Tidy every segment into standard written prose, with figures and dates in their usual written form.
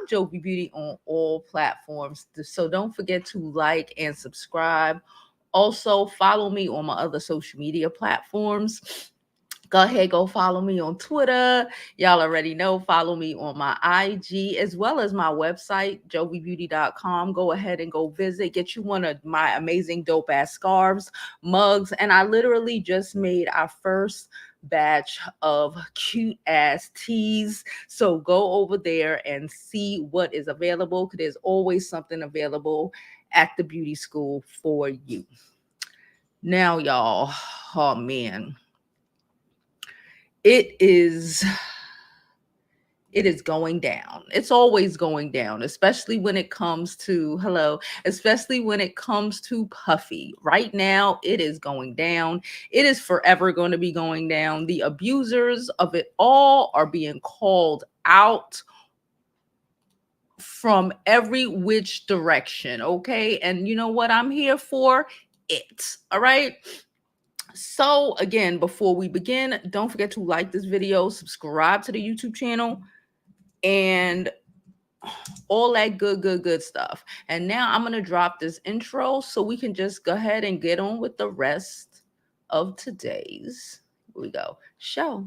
I'm Jovi Beauty on all platforms. So don't forget to like and subscribe. Also, follow me on my other social media platforms. Go ahead, go follow me on Twitter. Y'all already know, follow me on my IG as well as my website, jovibeauty.com. Go ahead and go visit. Get you one of my amazing dope ass scarves, mugs, and I literally just made our first batch of cute ass teas. So go over there and see what is available, because there's always something available at the beauty school for you. Now, y'all, oh man. It is going down. It's always going down, especially when it comes to especially when it comes to Puffy. Right now, it is going down. It is forever going to be going down. The abusers of it all are being called out from every which direction, okay? And you know what I'm here for? It. All right? So again, before we begin, don't forget to like this video, subscribe to the YouTube channel, and all that good stuff. And now I'm going to drop this intro so we can just go ahead and get on with the rest of today's, here we go, show.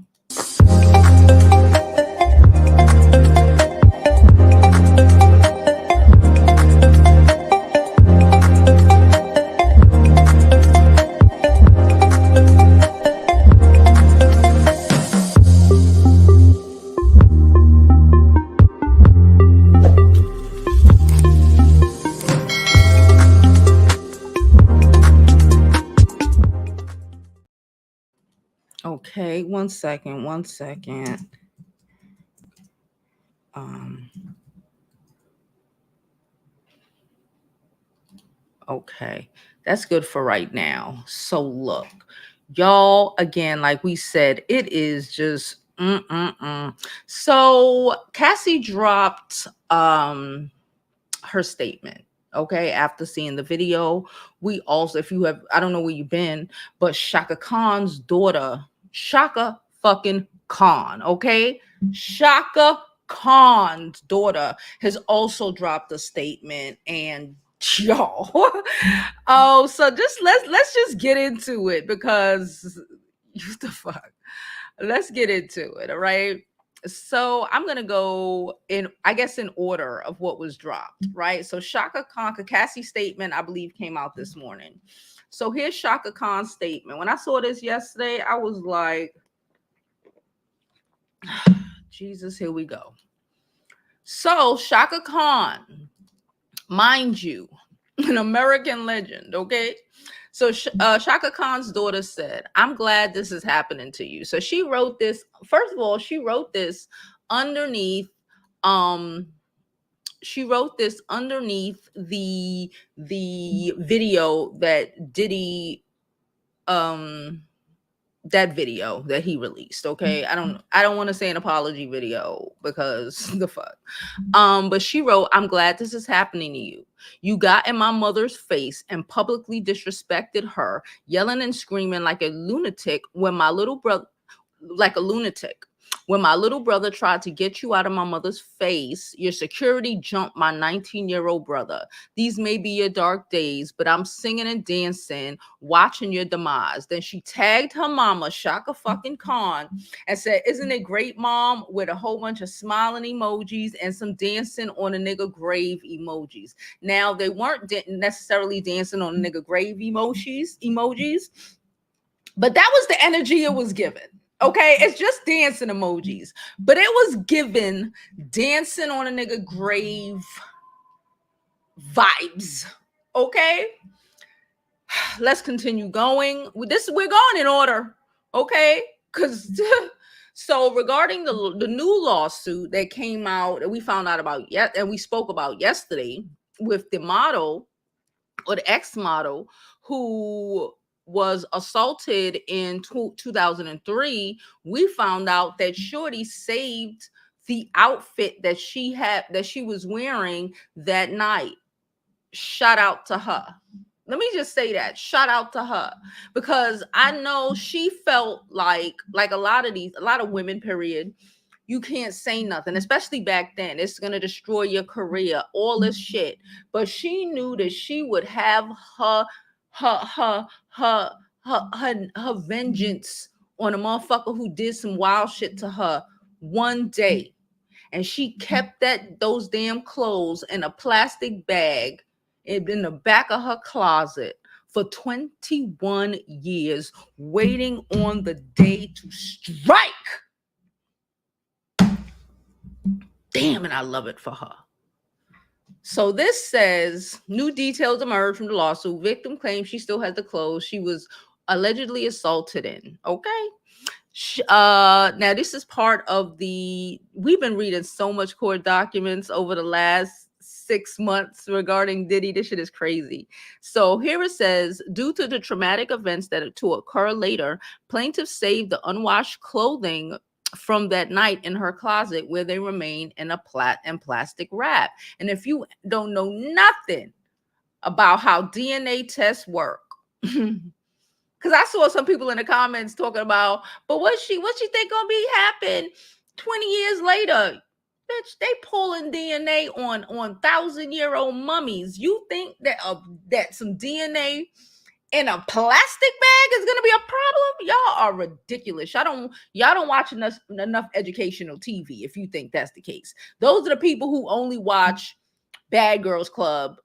Okay, one second. Okay, that's good for right now. So look, y'all, again, like we said, it is just So Cassie dropped her statement. Okay, after seeing the video, we also, if you have, I don't know where you've been, but Chaka Khan's daughter, Chaka fucking Khan, okay, Chaka Khan's daughter has also dropped a statement, and y'all, oh, so just let's just get into it, because what the fuck, let's get into it. All right. So I'm gonna go in, I guess, in order of what was dropped, right? So Chaka Khan, Cassie's statement, I believe, came out this morning. So here's Chaka Khan's statement. When I saw this yesterday, I was like, Jesus, here we go. So Chaka Khan, mind you, an American legend, okay? So Chaka Khan's daughter said, "I'm glad this is happening to you." So she wrote this. First of all, she wrote this underneath. She wrote this underneath the video that Diddy that video that he released. Okay, I don't want to say an apology video, because the fuck. But she wrote, "I'm glad this is happening to you. You got in my mother's face and publicly disrespected her, yelling and screaming like a lunatic when my little brother When my little brother tried to get you out of my mother's face, your security jumped my 19-year-old brother. These may be your dark days, but I'm singing and dancing, watching your demise." Then she tagged her mama, Chaka fucking Khan, and said, "Isn't it great, mom?" with a whole bunch of smiling emojis and some dancing on a nigga grave emojis. Now, they weren't necessarily dancing on a nigga grave emojis, but that was the energy it was given. Okay, it's just dancing emojis, but it was given dancing on a nigga grave vibes. Okay, let's continue going with this. We're going in order, okay? Because so regarding the new lawsuit that came out, and we found out about and we spoke about yesterday, with the model, or the ex-model, who was assaulted in 2003, we found out that shorty saved the outfit that she was wearing that night. Shout out to her. Let me just say that. Shout out to her, because I know she felt like a lot of women, period, You can't say nothing, especially back then. It's going to destroy your career, all this shit. But she knew that she would have her, her, her, her vengeance on a motherfucker who did some wild shit to her one day. And she kept those damn clothes in a plastic bag in the back of her closet for 21 years, waiting on the day to strike. Damn, and I love it for her. So this says, new details emerge from the lawsuit. Victim claims she still has the clothes she was allegedly assaulted in. Okay. Now this is part of we've been reading so much court documents over the last 6 months regarding Diddy. This shit is crazy. So here it says, due to the traumatic events that are to occur later, plaintiff saved the unwashed clothing from that night in her closet, where they remain in a plastic wrap. And if you don't know nothing about how DNA tests work, because I saw some people in the comments talking about, but what she think gonna be happen 20 years later? Bitch, they pulling DNA on 1,000-year-old mummies. You think that that some DNA in a plastic bag is gonna be a problem? Y'all are ridiculous. Y'all don't watch enough educational TV if you think that's the case. Those are the people who only watch Bad Girls Club,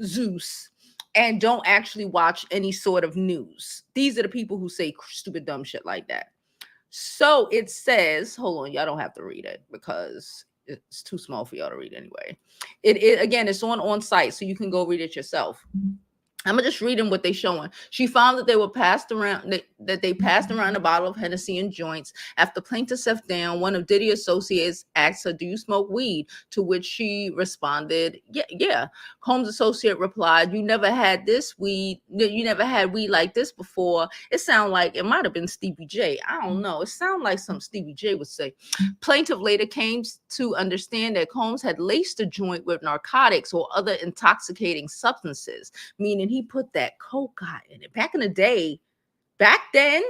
Zeus, and don't actually watch any sort of news. These are the people who say stupid dumb shit like that. So it says, hold on, y'all don't have to read it because it's too small for y'all to read anyway. It again, it's on site, so you can go read it yourself. I'm just reading what they're showing. She found that they were passed around, that they passed around a bottle of Hennessy and joints. After plaintiff sat down, one of Diddy associates asked her, "Do you smoke weed?" To which she responded, "Yeah." Combs' associate replied, "You never had this weed. You never had weed like this before." It sounded like it might have been Stevie J. I don't know. It sounded like something Stevie J would say. Plaintiff later came to understand that Combs had laced the joint with narcotics or other intoxicating substances, meaning he put that cocaine in it. Back in the day, back then,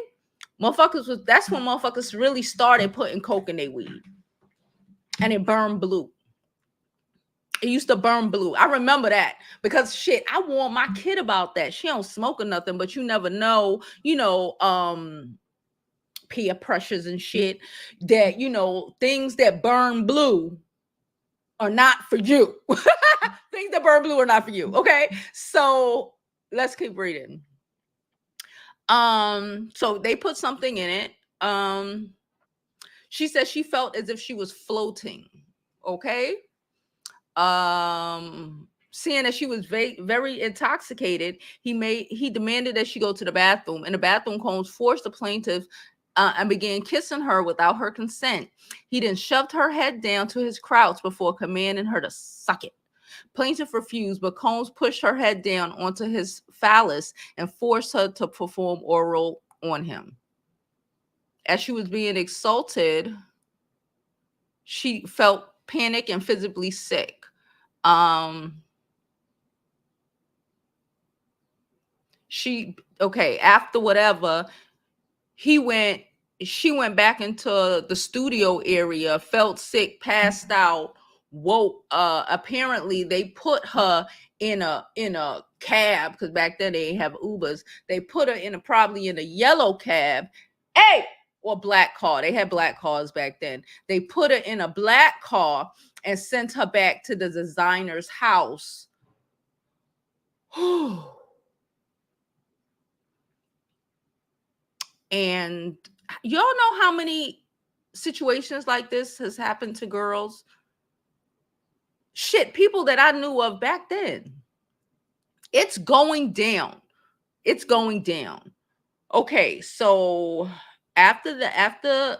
that's when motherfuckers really started putting coke in their weed. And it burned blue. It used to burn blue. I remember that because shit, I warned my kid about that. She don't smoke or nothing, but you never know, peer pressures and shit, that, things that burn blue are not for you. Things that burn blue are not for you. Okay. So let's keep reading. So they put something in it. She said she felt as if she was floating. Okay. Seeing that she was very intoxicated, he demanded that she go to the bathroom. In the bathroom, Combs forced the plaintiff and began kissing her without her consent. He then shoved her head down to his crouch before commanding her to suck it. Plaintiff refused, but Combs pushed her head down onto his phallus and forced her to perform oral on him. As she was being assaulted, she felt panic and physically sick. After whatever, she went back into the studio area, felt sick, passed out, woke. Apparently they put her in a cab, because back then they didn't have Ubers. They put her probably in a yellow cab, or black car. They had black cars back then. They put her in a black car and sent her back to the designer's house. And y'all know how many situations like this has happened to girls? Shit, people that I knew of back then. It's going down. It's going down. Okay, so so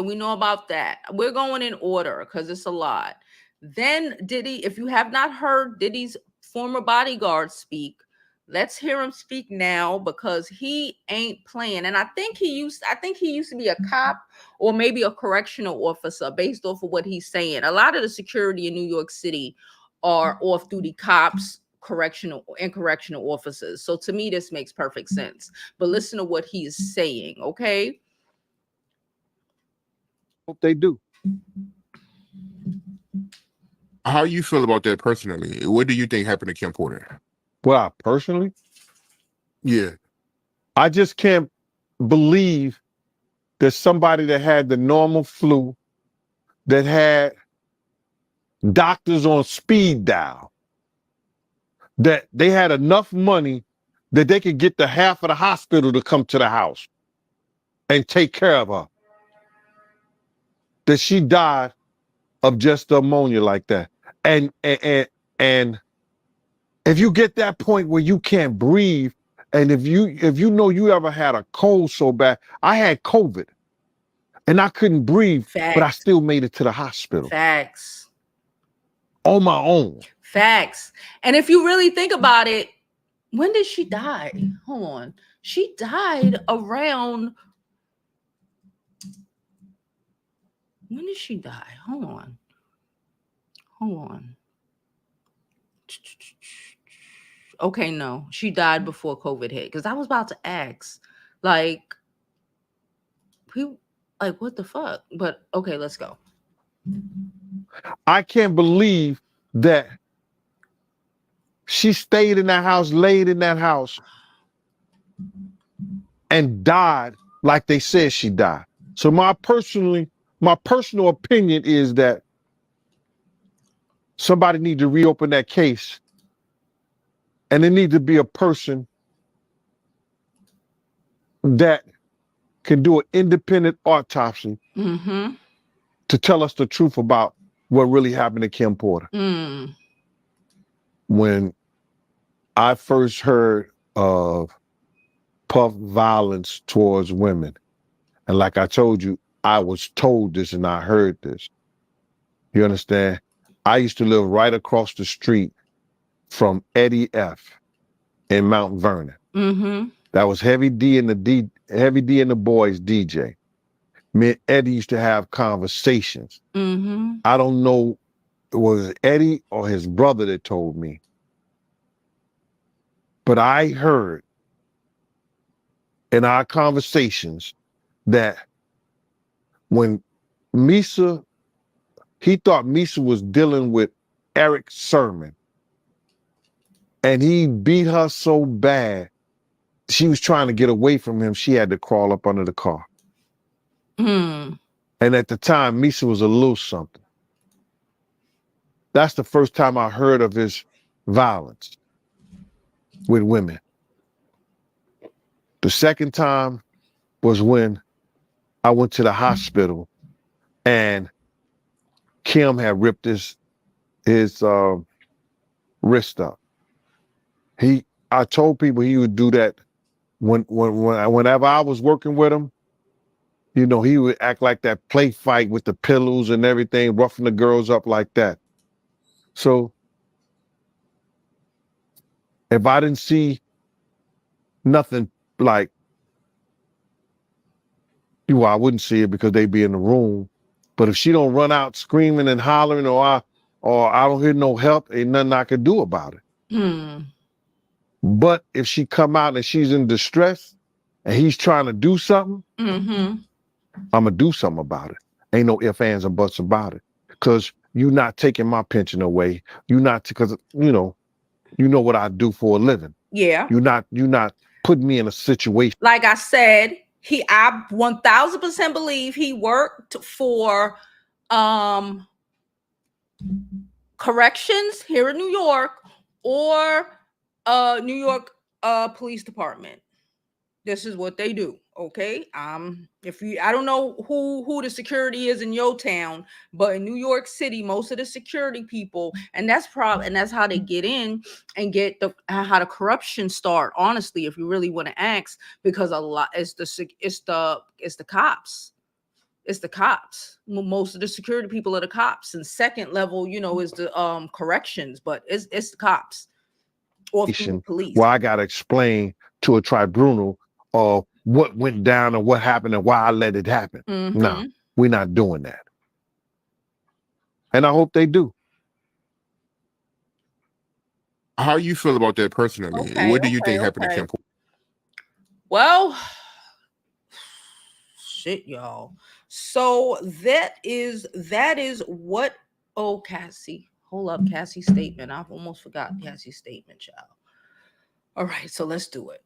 we know about that. We're going in order because it's a lot. Then Diddy, if you have not heard Diddy's former bodyguard speak, let's hear him speak now, because he ain't playing. And I think he used to be a cop or maybe a correctional officer, based off of what he's saying. A lot of the security in New York City are off-duty cops, correctional officers. So to me, this makes perfect sense. But listen to what he is saying, okay? Hope they do. How you feel about that personally? What do you think happened to Kim Porter? Well, personally, Yeah. I just can't believe that somebody that had the normal flu, that had doctors on speed dial, that they had enough money that they could get the half of the hospital to come to the house and take care of her, that she died of just ammonia like that. And if you get that point where you can't breathe, and if you know you ever had a cold so bad, I had COVID and I couldn't breathe, but I Facts. still made it to the hospital Facts. on my own. Facts. And if you really think about it, when did she die? Hold on. She died around. When did she die? Hold on. Hold on. Okay, no. She died before COVID hit. Because I was about to ask. Like, what the fuck? But okay, let's go. I can't believe that she stayed in that house, laid in that house, and died like they said she died. So my personal opinion is that somebody need to reopen that case, and there need to be a person that can do an independent autopsy to tell us the truth about what really happened to Kim Porter. When I first heard of Puff violence towards women, and like I told you, I was told this and I heard this. You understand? I used to live right across the street from Eddie F. in Mount Vernon. That was Heavy D and the Boys DJ. Me and Eddie used to have conversations. I don't know, it was Eddie or his brother that told me, but I heard in our conversations that when Misa, he thought Misa was dealing with Eric Sermon, and he beat her so bad, she was trying to get away from him. She had to crawl up under the car. And at the time, Misa was a little something. That's the first time I heard of his violence with women. The second time was when I went to the hospital and Kim had ripped his wrist up. I told people he would do that whenever I was working with him. You know, he would act like that play fight with the pillows and everything, roughing the girls up like that. So if I didn't see nothing like, well, I wouldn't see it because they'd be in the room. But if she don't run out screaming and hollering, or I don't hear no help, ain't nothing I could do about it. But if she come out and she's in distress and he's trying to do something, I'm gonna do something about it. Ain't no ifs, ands, or buts about it. Because you're not taking my pension away. You're not, because you know what I do for a living. Yeah. You're not putting me in a situation. Like I said, I 1000% believe he worked for corrections here in New York or New York Police Department. This is what they do. Okay. I don't know who the security is in your town, but in New York City, most of the security people, and that's how they get in and get how the corruption start. Honestly, if you really want to ask, because a lot it's the cops. It's the cops. Most of the security people are the cops, and second level, is the corrections, but it's the cops or police. Well, I gotta explain to a tribunal of what went down and what happened and why I let it happen. No, we're not doing that. And I hope they do. How you feel about that personally? What do you think happened to Kim Porter? Well, shit, y'all. So that is what. Oh, Cassie, hold up, Cassie's statement. I've almost forgot Cassie's statement, child. All right, so let's do it.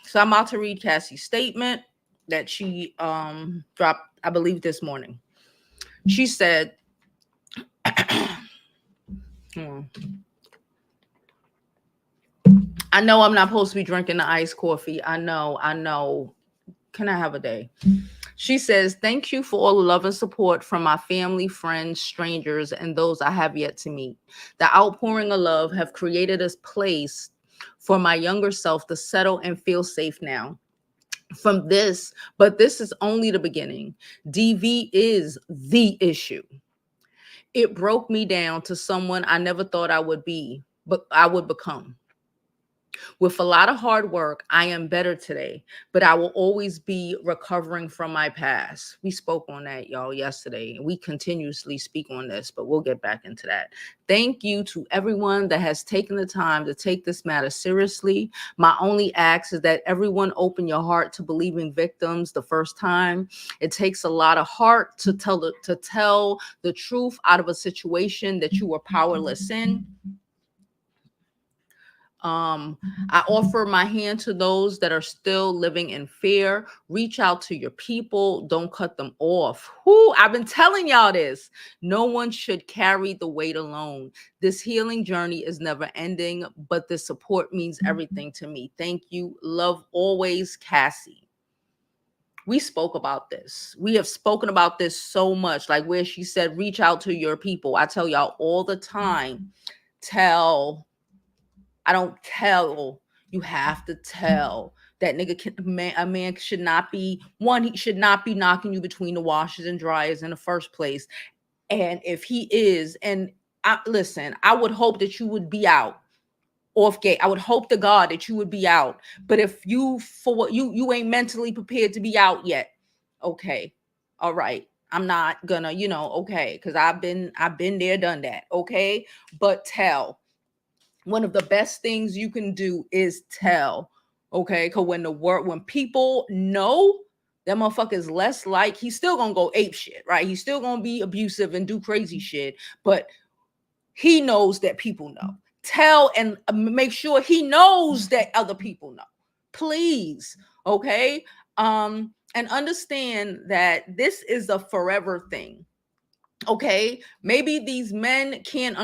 So I'm about to read Cassie's statement that she dropped, I believe, this morning. She said, I know I'm not supposed to be drinking the iced coffee. I know. Can I have a day? She says, thank you for all the love and support from my family, friends, strangers, and those I have yet to meet. The outpouring of love have created a place for my younger self to settle and feel safe now. But this is only the beginning. DV is the issue. It broke me down to someone I never thought I would be, but I would become. With a lot of hard work, I am better today, but I will always be recovering from my past. We spoke on that, y'all, yesterday. We continuously speak on this, but we'll get back into that. Thank you to everyone that has taken the time to take this matter seriously. My only ask is that everyone open your heart to believing victims the first time. It takes a lot of heart to tell the truth out of a situation that you were powerless in. I offer my hand to those that are still living in fear. Reach out to your people. Don't cut them off. I've been telling y'all this. No one should carry the weight alone. This healing journey is never ending, but the support means everything to me. Thank you. Love always, Cassie. We spoke about this. We have spoken about this so much, like where she said, reach out to your people. I tell y'all all the time, I don't tell. You have to tell that a man should not be he should not be knocking you between the washers and dryers in the first place. And if he is, and I would hope that you would be out off gate. I would hope to God that you would be out. But if you ain't mentally prepared to be out yet, okay, all right. I'm not gonna, okay, because I've been there, done that. Okay, but tell. One of the best things you can do is tell, okay? Because when people know, that motherfucker is less like, he's still gonna go ape shit, right? He's still gonna be abusive and do crazy shit, but he knows that people know. Tell and make sure he knows that other people know. Please, okay? And understand that this is a forever thing. Okay, maybe these men can't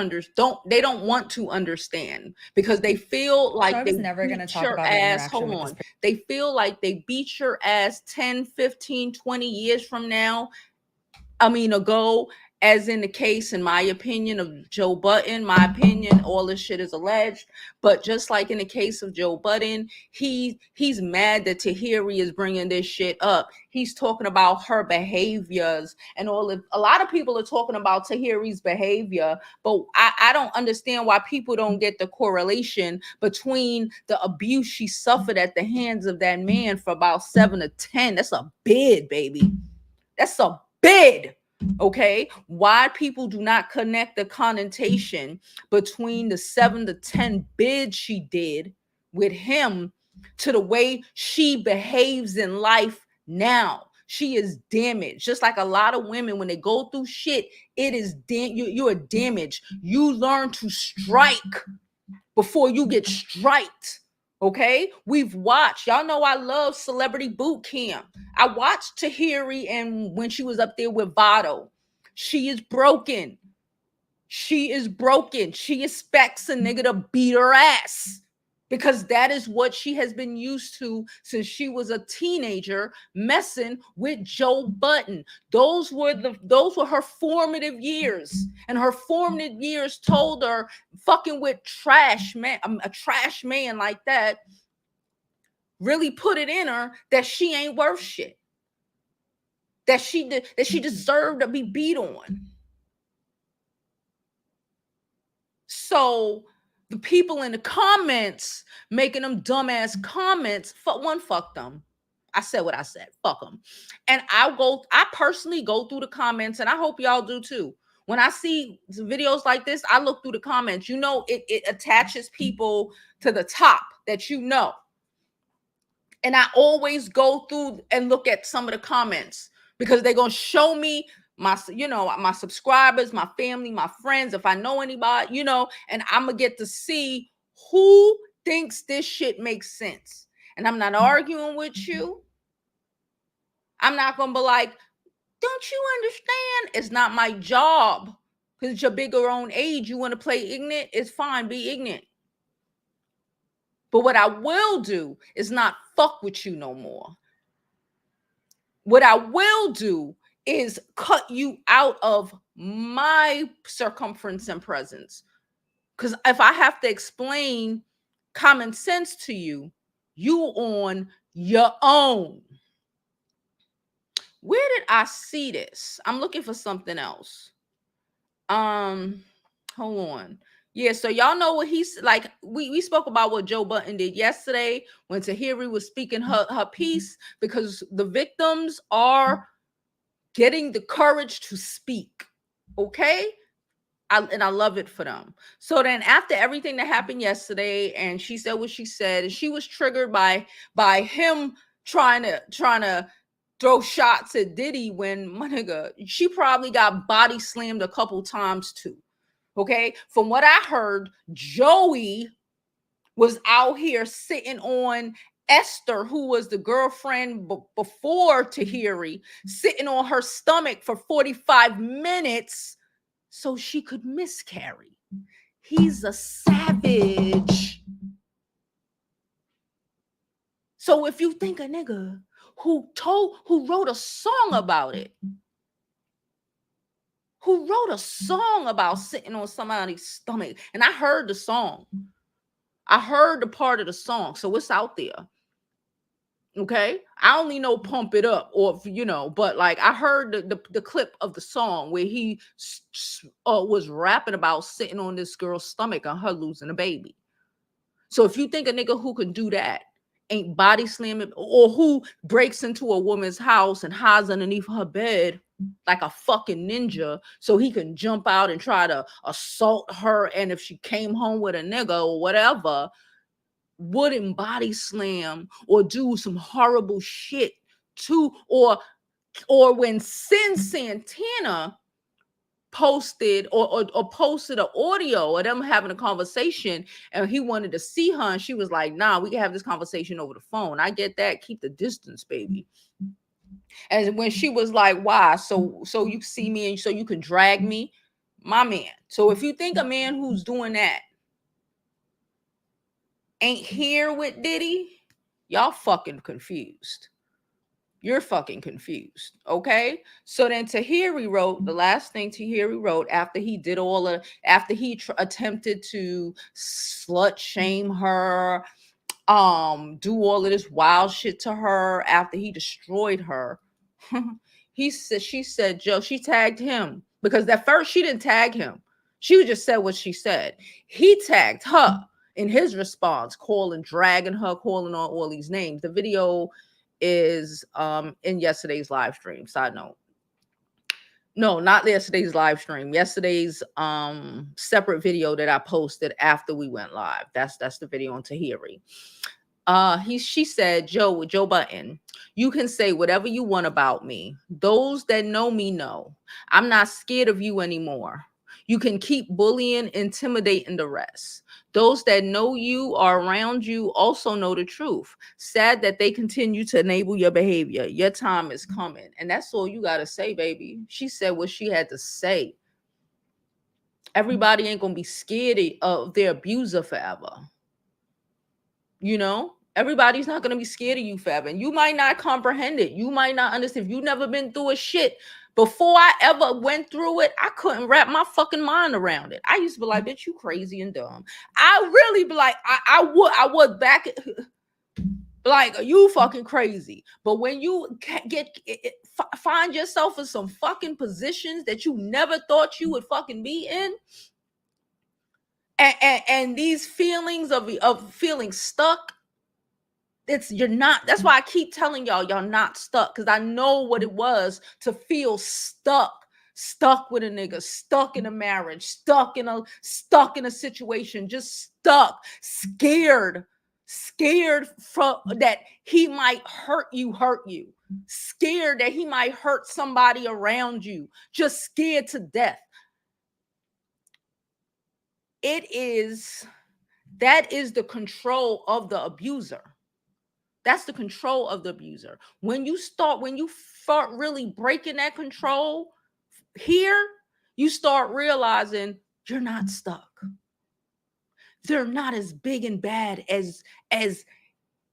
they don't want to understand because they feel like so I was never going to talk about ass. Hold on. They feel like they beat your ass 10, 15, 20 years from now. Ago, as in the case, in my opinion, of Joe Budden. My opinion, all this shit is alleged. But just like in the case of Joe Budden, he's mad that Tahiry is bringing this shit up. He's talking about her behaviors and all of. A lot of people are talking about Tahiry's behavior, but I don't understand why people don't get the correlation between the abuse she suffered at the hands of that man for about 7 to 10. That's a bid, baby. That's a bid. Okay, why people do not connect the connotation between the 7 to 10 bids she did with him to the way she behaves in life now. She is damaged. Just like a lot of women, when they go through shit, it is you are damaged. You learn to strike before you get striked. Okay, we've watched. Y'all know I love Celebrity Boot Camp. I watched Tahiry, and when she was up there with Vado, she is broken. She is broken. She expects a nigga to beat her ass because that is what she has been used to since she was a teenager, messing with Joe Budden. Those were her formative years, and her formative years told her fucking with a trash man like that really put it in her that she ain't worth shit, that she deserved to be beat on. So the people in the comments making them dumbass comments, fuck them. I said what I said. Fuck them. And I personally go through the comments, and I hope y'all do too. When I see videos like this, I look through the comments. It attaches people to the top that you know. And I always go through and look at some of the comments. because they're going to show me my, you know, my subscribers, my family, my friends, if I know anybody, you know, and I'm going to get to see who thinks this shit makes sense. And I'm not arguing with you. I'm not going to be like, don't you understand? It's not my job. Because it's your bigger own age. You want to play ignorant? It's fine. Be ignorant. But what I will do is not fuck with you no more. What I will do is cut you out of my circumference and presence. Because if I have to explain common sense to you, you on your own. Where did I see this? I'm looking for something else. Hold on. Yeah, so y'all know what he's like. We spoke about what Joe Budden did yesterday when Tahiry was speaking her piece, because the victims are getting the courage to speak. Okay. I love it for them. So then after everything that happened yesterday, and she said what she said, and she was triggered by him trying to throw shots at Diddy, when, my nigga, she probably got body slammed a couple times too. Okay. From what I heard, Joey was out here sitting on Esther, who was the girlfriend before Tahiry, sitting on her stomach for 45 minutes so she could miscarry. He's a savage. So if you think a nigga who wrote a song about it, who wrote a song about sitting on somebody's stomach, and I heard the song. I heard the part of the song, so it's out there. Okay, I only know Pump It Up, or you know, but like I heard the clip of the song where he was rapping about sitting on this girl's stomach and her losing a baby. So if you think a nigga who can do that ain't body slamming, or who breaks into a woman's house and hides underneath her bed like a fucking ninja so he can jump out and try to assault her, and if she came home with a nigga or whatever, wouldn't body slam or do some horrible shit to, or when Sin Santana posted or posted an audio of them having a conversation, and he wanted to see her, and she was like, nah, we can have this conversation over the phone. I get that. Keep the distance, baby. And when she was like, why? So you see me and so you can drag me, my man. So if you think a man who's doing that ain't here with Diddy, y'all fucking confused. You're fucking confused. Okay. So then Tahiry wrote, the last thing Tahiry wrote after he did after he attempted to slut shame her, do all of this wild shit to her after he destroyed her. She said, Joe, she tagged him, because at first she didn't tag him. She just said what she said. He tagged her in his response, dragging her, calling on all these names. The video is in yesterday's live stream. Side note. No, not yesterday's live stream. Yesterday's separate video that I posted after we went live. That's the video on Tahiry. She said, Joe Budden, you can say whatever you want about me. Those that know me know. I'm not scared of you anymore. You can keep bullying, intimidating the rest. Those that know you are around you also know the truth. Sad that they continue to enable your behavior. Your time is coming. And that's all you got to say, baby. She said what she had to say. Everybody ain't going to be scared of their abuser forever. You know? Everybody's not going to be scared of you forever. And you might not comprehend it. You might not understand. If you've never been through a shit, before I ever went through it, I couldn't wrap my fucking mind around it. I used to be like, bitch, you crazy and dumb. I really be like, I would back it. Like, you fucking crazy. But when you find yourself in some fucking positions that you never thought you would fucking be in, and these feelings of feeling stuck, you're not. That's why I keep telling y'all not stuck, because I know what it was to feel stuck with a nigga, stuck in a marriage, stuck in a situation, just stuck, scared from that he might hurt you. scared that he might hurt somebody around you, just scared to death. That is the control of the abuser. That's the control of the abuser. When you start really breaking that control here, you start realizing you're not stuck. They're not as big and bad as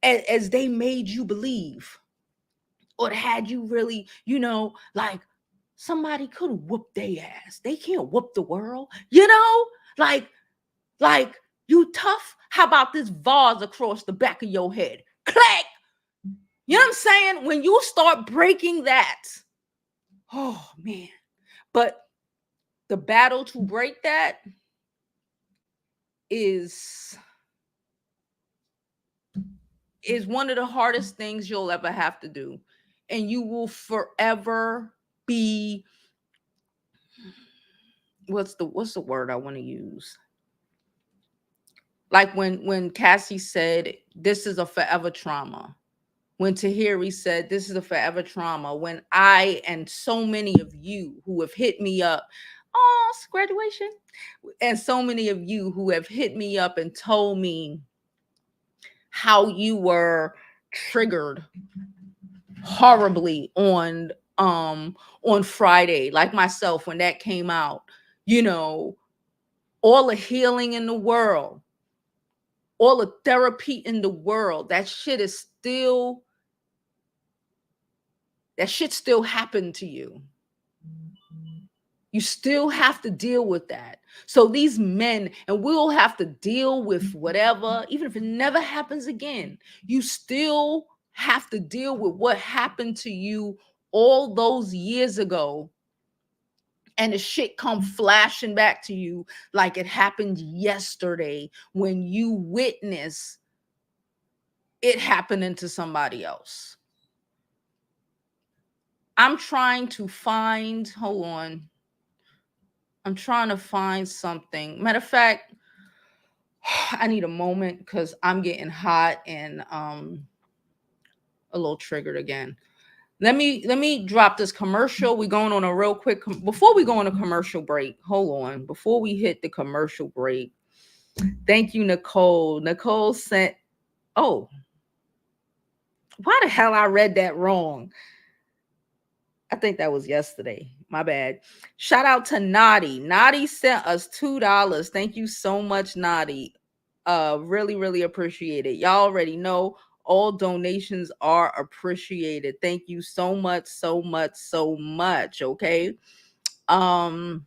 they made you believe, or had you really, like somebody could whoop their ass. They can't whoop the world, like you tough. How about this vase across the back of your head? Clack. You know what I'm saying? When you start breaking that, oh man. But the battle to break that is one of the hardest things you'll ever have to do. And you will forever be, what's the word I want to use? Like when Cassie said, this is a forever trauma. When Tahiry said, this is a forever trauma. When I and so many of you who have hit me up, oh, graduation. And so many of you who have hit me up and told me how you were triggered horribly on Friday, like myself, when that came out, all the healing in the world, all the therapy in the world, that shit still happened to you. You still have to deal with that. So these men, and we'll have to deal with whatever, even if it never happens again, you still have to deal with what happened to you all those years ago. And the shit come flashing back to you like it happened yesterday when you witness it happening to somebody else. I'm trying to find, hold on. I'm trying to find something. Matter of fact, I need a moment because I'm getting hot and a little triggered again. Let me drop this commercial. We're going on a real quick before we go on a commercial break. Hold on. Before we hit the commercial break. Thank you, Nicole. Nicole sent, oh, why the hell I read that wrong? I think that was yesterday. My bad. Shout out to Nadi. Nadi sent us $2. Thank you so much, Nadi. Really, really appreciate it. Y'all already know all donations are appreciated. Thank you so much, so much, so much. Okay. So I'm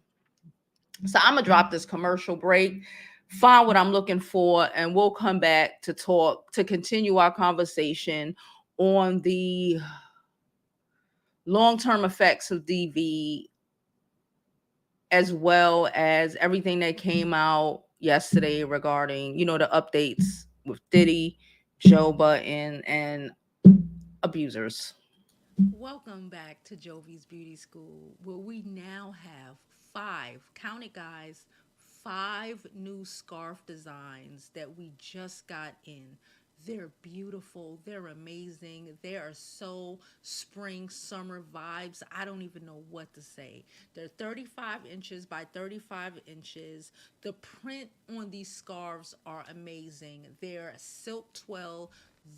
gonna drop this commercial break, find what I'm looking for, and we'll come back to continue our conversation on the long-term effects of DV, as well as everything that came out yesterday regarding, the updates with Diddy, Joe Budden, and abusers. Welcome back to Jovi's Beauty School, where we now have 5, count it guys, 5 new scarf designs that we just got in. They're beautiful. They're amazing. They are so spring, summer vibes. I don't even know what to say. They're 35 inches by 35 inches. The print on these scarves are amazing. They're silk twill.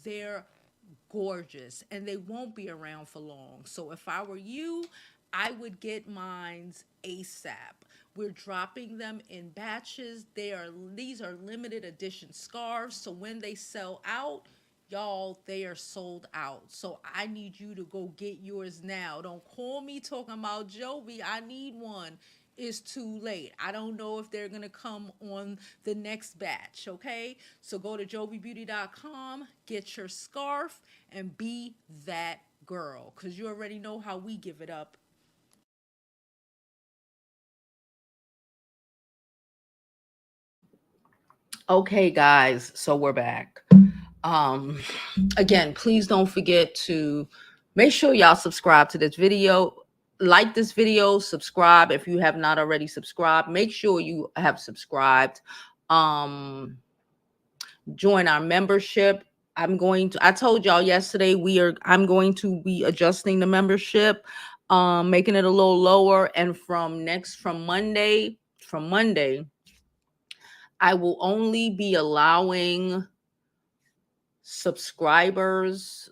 They're gorgeous, and they won't be around for long. So if I were you, I would get mines ASAP. We're dropping them in batches. These are limited edition scarves, so when they sell out, y'all, they are sold out. So I need you to go get yours now. Don't call me talking about Jovi, I need one. It's too late. I don't know if they're going to come on the next batch, okay? So go to jovibeauty.com, get your scarf, and be that girl, because you already know how we give it up. Okay, guys, so we're back. Again, please don't forget to make sure y'all subscribe to this video. Like this video, subscribe if you have not already subscribed. Make sure you have subscribed. Join our membership. I told y'all yesterday I'm going to be adjusting the membership, making it a little lower. And from Monday, I will only be allowing subscribers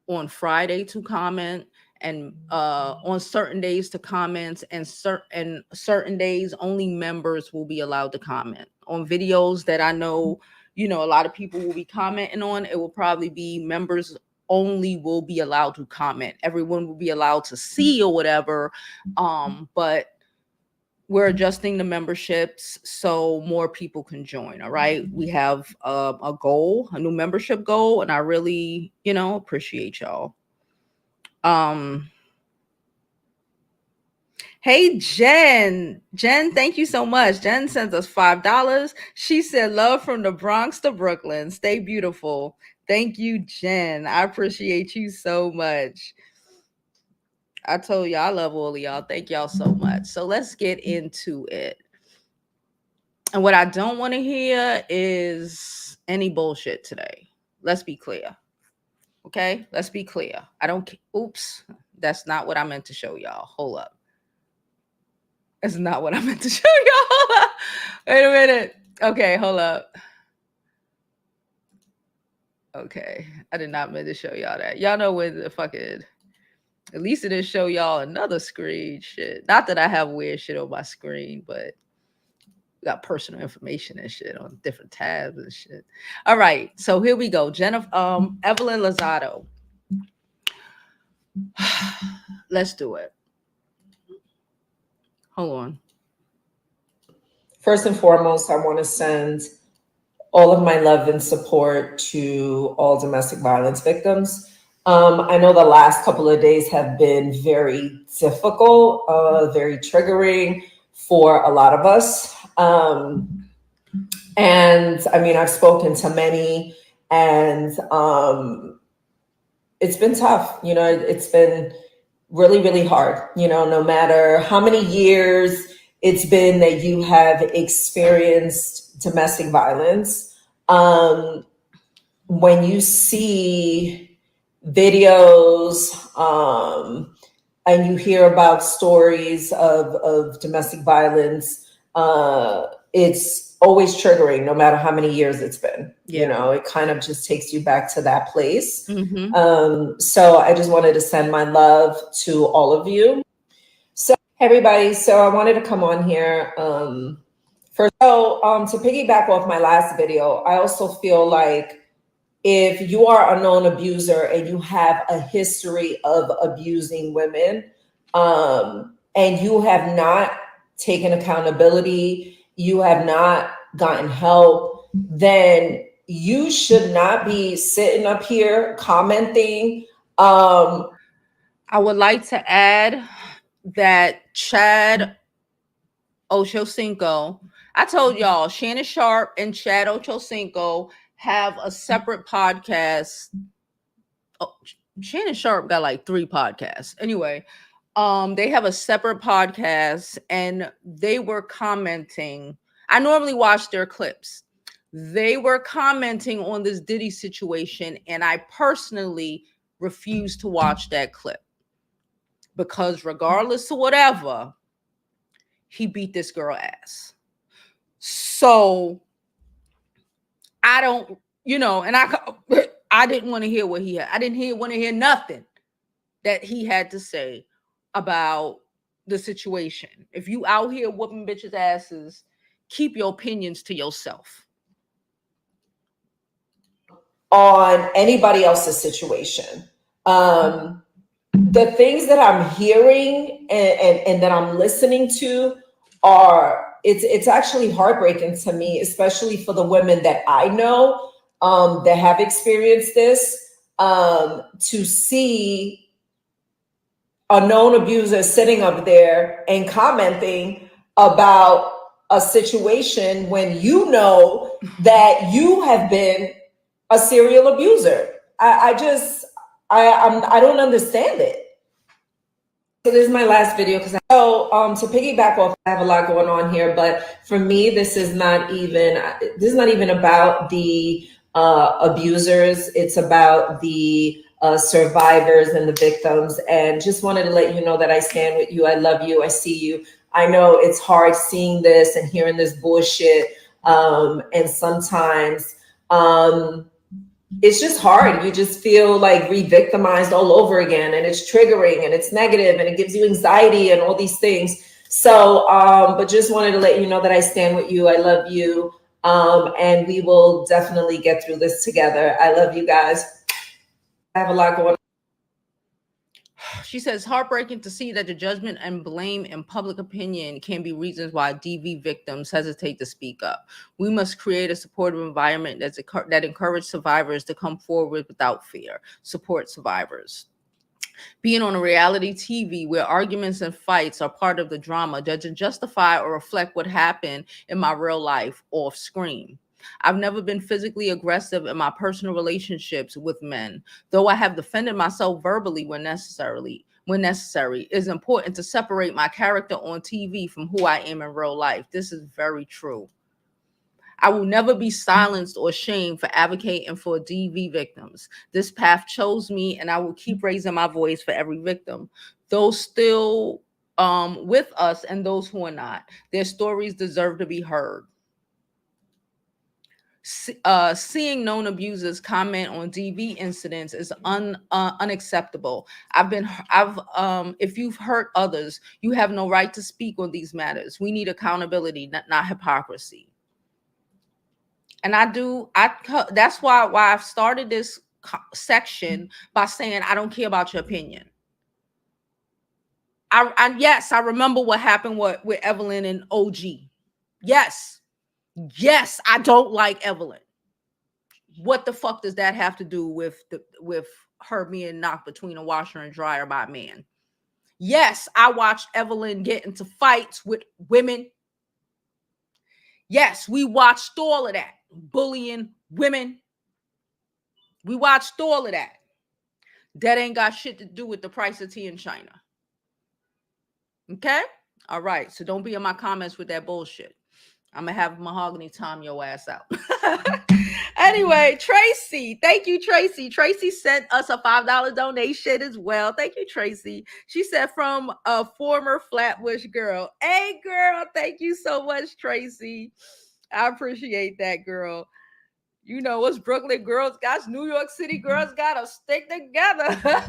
on Friday to comment, and on certain days to comment, and certain days only members will be allowed to comment on videos that I know, a lot of people will be commenting on. It will probably be members only will be allowed to comment. Everyone will be allowed to see or whatever. But we're adjusting the memberships so more people can join. All right. We have a goal, a new membership goal, and I really, appreciate y'all. Hey, Jen, thank you so much. Jen sends us $5. She said, love from the Bronx to Brooklyn. Stay beautiful. Thank you, Jen. I appreciate you so much. I told y'all I love all of y'all. Thank y'all so much. So let's get into it. And what I don't want to hear is any bullshit today. Let's be clear. Okay? Let's be clear. Oops. That's not what I meant to show y'all. Hold up. That's not what I meant to show y'all. Wait a minute. Okay, hold up. Okay. I did not mean to show y'all that. Y'all know when the fucking... At least it didn't show y'all another screen shit. Not that I have weird shit on my screen, but we got personal information and shit on different tabs and shit. All right, so here we go. Evelyn Lozada. Let's do it. Hold on. First and foremost, I want to send all of my love and support to all domestic violence victims. I know the last couple of days have been very difficult, very triggering for a lot of us. And I mean, I've spoken to many, and it's been tough. It's been really, really hard. No matter how many years it's been that you have experienced domestic violence, when you see videos and you hear about stories of domestic violence, it's always triggering, no matter how many years it's been. Yeah. It kind of just takes you back to that place. Mm-hmm. So I just wanted to send my love to all of you. So hey everybody, so I wanted to come on here to piggyback off my last video. I also feel like if you are a known abuser and you have a history of abusing women, and you have not taken accountability, you have not gotten help, then you should not be sitting up here commenting. I would like to add that Chad Ochocinco, I told y'all, Shannon Sharp and Chad Ochocinco have a separate podcast. Shannon Sharp got like 3 podcasts. Anyway, they have a separate podcast, and they were commenting. I normally watch their clips. They were commenting on this Diddy situation, and I personally refuse to watch that clip because regardless of whatever, he beat this girl ass. So I don't, and I didn't want to hear what he had. I didn't want to hear nothing that he had to say about the situation. If you out here whooping bitches' asses, keep your opinions to yourself. On anybody else's situation. The things that I'm hearing and that I'm listening to it's actually heartbreaking to me, especially for the women that I know that have experienced this, to see a known abuser sitting up there and commenting about a situation when you know that you have been a serial abuser. I don't understand it. So this is my last video because to piggyback off, I have a lot going on here, but for me, this is not even about the abusers. It's about the survivors and the victims. And just wanted to let you know that I stand with you. I love you. I see you. I know it's hard seeing this and hearing this bullshit. And sometimes it's just hard. You just feel like re-victimized all over again, and it's triggering and it's negative and it gives you anxiety and all these things. So, but just wanted to let you know that I stand with you. I love you. And we will definitely get through this together. I love you guys. I have a lot going on. She says, heartbreaking to see that the judgment and blame in public opinion can be reasons why DV victims hesitate to speak up. We must create a supportive environment that encourages survivors to come forward without fear. Support survivors. Being on a reality TV where arguments and fights are part of the drama doesn't justify or reflect what happened in my real life off screen. I've never been physically aggressive in my personal relationships with men, though I have defended myself verbally when necessary. It is important to separate my character on TV from who I am in real life. This is very true. I will never be silenced or shamed for advocating for DV victims. This path chose me, and I will keep raising my voice for every victim. Those still with us and those who are not. Their stories deserve to be heard. Seeing known abusers comment on DV incidents is unacceptable. If you've hurt others, you have no right to speak on these matters. We need accountability, not hypocrisy. And that's why I've started this section by saying I don't care about your opinion. Yes, I remember what happened with Evelyn and OG. Yes, I don't like Evelyn. What the fuck does that have to do with her being knocked between a washer and dryer by a man? Yes, I watched Evelyn get into fights with women. Yes, we watched all of that. Bullying women. We watched all of that. That ain't got shit to do with the price of tea in China. Okay? All right. So don't be in my comments with that bullshit. I'm going to have Mahogany time your ass out. Anyway, Tracy. Thank you, Tracy. Tracy sent us a $5 donation as well. Thank you, Tracy. She said from a former Flatbush girl. Hey, girl. Thank you so much, Tracy. I appreciate that, girl. You know, us Brooklyn girls got, New York City girls got to stick together.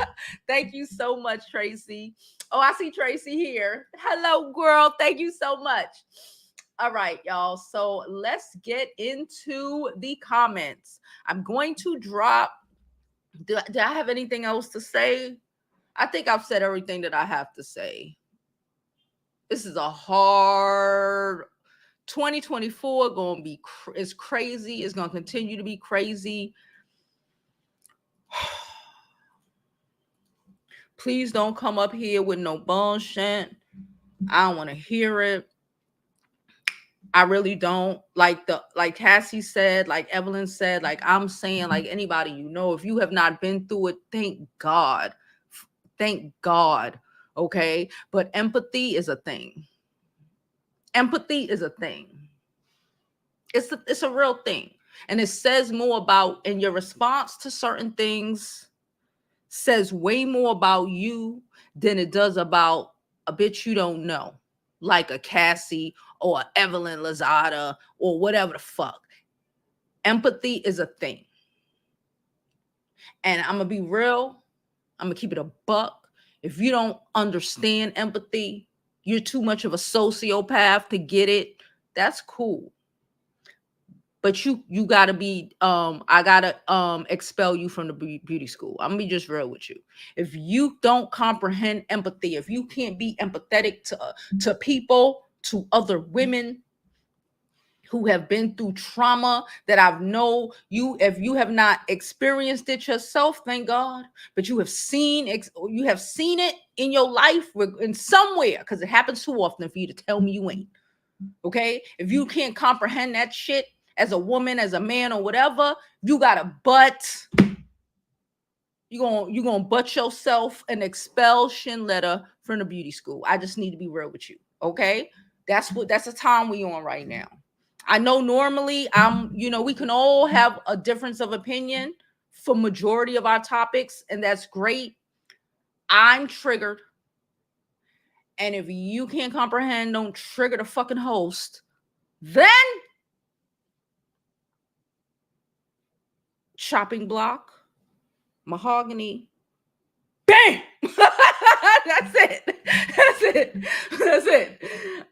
Thank you so much, Tracy. Oh, I see Tracy here. Hello, girl. Thank you so much. All right, y'all. So let's get into the comments. I'm going to drop. Do I have anything else to say? I think I've said everything that I have to say. This is a hard 2024 going to be it's crazy. It's going to continue to be crazy. Please don't come up here with no bullshit. I don't want to hear it. I really don't. Like Cassie said, like Evelyn said, like I'm saying, like anybody, you know, if you have not been through it, thank God. Thank God. Okay. But empathy is a thing. Empathy is a thing. It's a real thing. And it says more about, in your response to certain things, says way more about you than it does about a bitch you don't know, like a Cassie or Evelyn Lozada or whatever the fuck. Empathy is a thing. And I'm going to be real. I'm going to keep it a buck. If you don't understand empathy, you're too much of a sociopath to get it. That's cool. But you got to be, I got to expel you from the beauty school. I'm going to be just real with you. If you don't comprehend empathy, if you can't be empathetic to people, to other women who have been through trauma that I've known you, if you have not experienced it yourself, thank God, but you have seen it in your life in somewhere, because it happens too often for you to tell me you ain't. Okay? If you can't comprehend that shit as a woman, as a man, or whatever, you got a butt. You're gonna butt yourself an expulsion letter from the beauty school. I just need to be real with you. Okay. That's the time we on right now. I know normally we can all have a difference of opinion for majority of our topics, and that's great. I'm triggered. And if you can't comprehend, don't trigger the fucking host, then chopping block, mahogany, bam. That's it.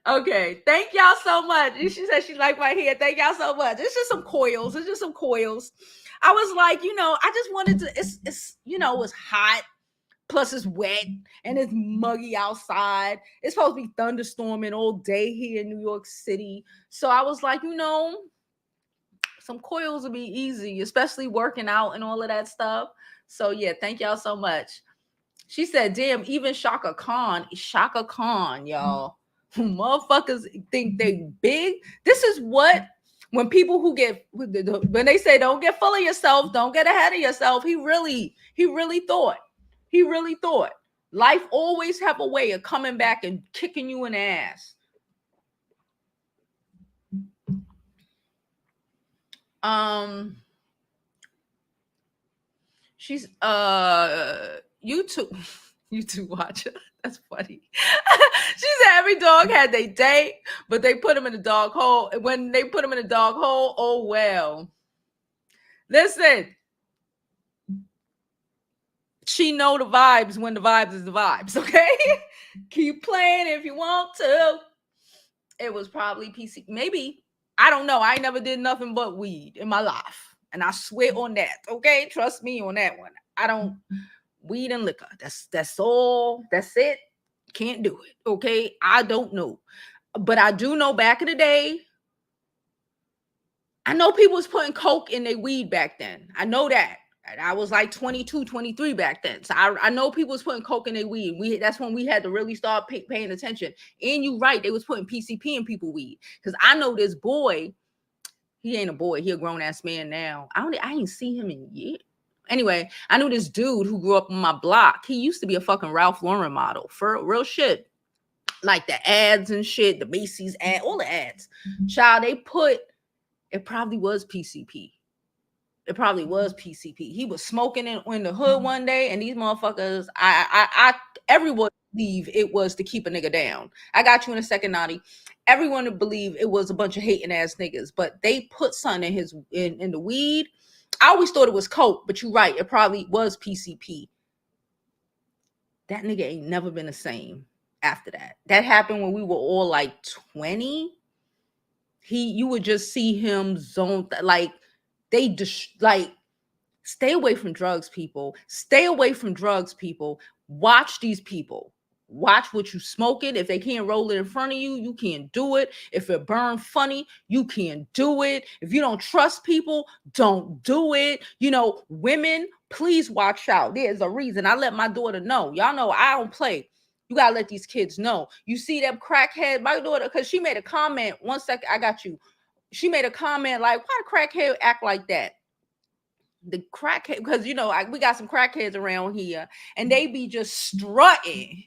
Okay, thank y'all so much. She said she liked my hair. Thank y'all so much. It's just some coils. I was like, I just wanted to. It's it's hot. Plus it's wet and it's muggy outside. It's supposed to be thunderstorming all day here in New York City. So I was like, some coils would be easy, especially working out and all of that stuff. So yeah, thank y'all so much. She said, damn, even Chaka Khan, y'all. Motherfuckers think they big. This is what, when people when they say don't get full of yourself, don't get ahead of yourself, he really thought. Life always have a way of coming back and kicking you in the ass. She's YouTube watcher. That's funny. She said every dog had their day, but they put them in the dog hole. When they put them in the dog hole, oh well. Listen, she know the vibes when the vibes is the vibes, okay? Keep playing if you want to. It was probably PC. Maybe. I don't know. I never did nothing but weed in my life. And I swear on that, okay? Trust me on that one. I don't... Weed and liquor. That's all. That's it. Can't do it, okay? I don't know. But I do know back in the day, I know people was putting coke in their weed back then. I know that. I was like 22, 23 back then. So I know people was putting coke in their weed. That's when we had to really start paying attention. And you're right, they was putting PCP in people weed. Because I know this boy, he ain't a boy, he a grown-ass man now. I ain't seen him in years. Anyway, I knew this dude who grew up on my block. He used to be a fucking Ralph Lauren model. For real shit. Like the ads and shit, the Macy's ad, all the ads. Child, it probably was PCP. He was smoking in the hood one day, and these motherfuckers, everyone believe it was to keep a nigga down. I got you in a second, Naughty. Everyone would believe it was a bunch of hating ass niggas, but they put something in the weed. I always thought it was coke, but you're right, it probably was PCP. That nigga ain't never been the same after that. That happened when we were all like 20. You would just see him zone like. They just stay away from drugs, people. Stay away from drugs, people. Watch these people. Watch what you smoking. If they can't roll it in front of you, you can't do it. If it burn funny, you can't do it. If you don't trust people, don't do it. Women, please watch out. There's a reason. I let my daughter know. Y'all know I don't play. You gotta let these kids know. You see them crackhead, my daughter, because she made a comment. 1 second, I got you. She made a comment like, why the crackhead act like that? The crackhead, because we got some crackheads around here, and they be just strutting.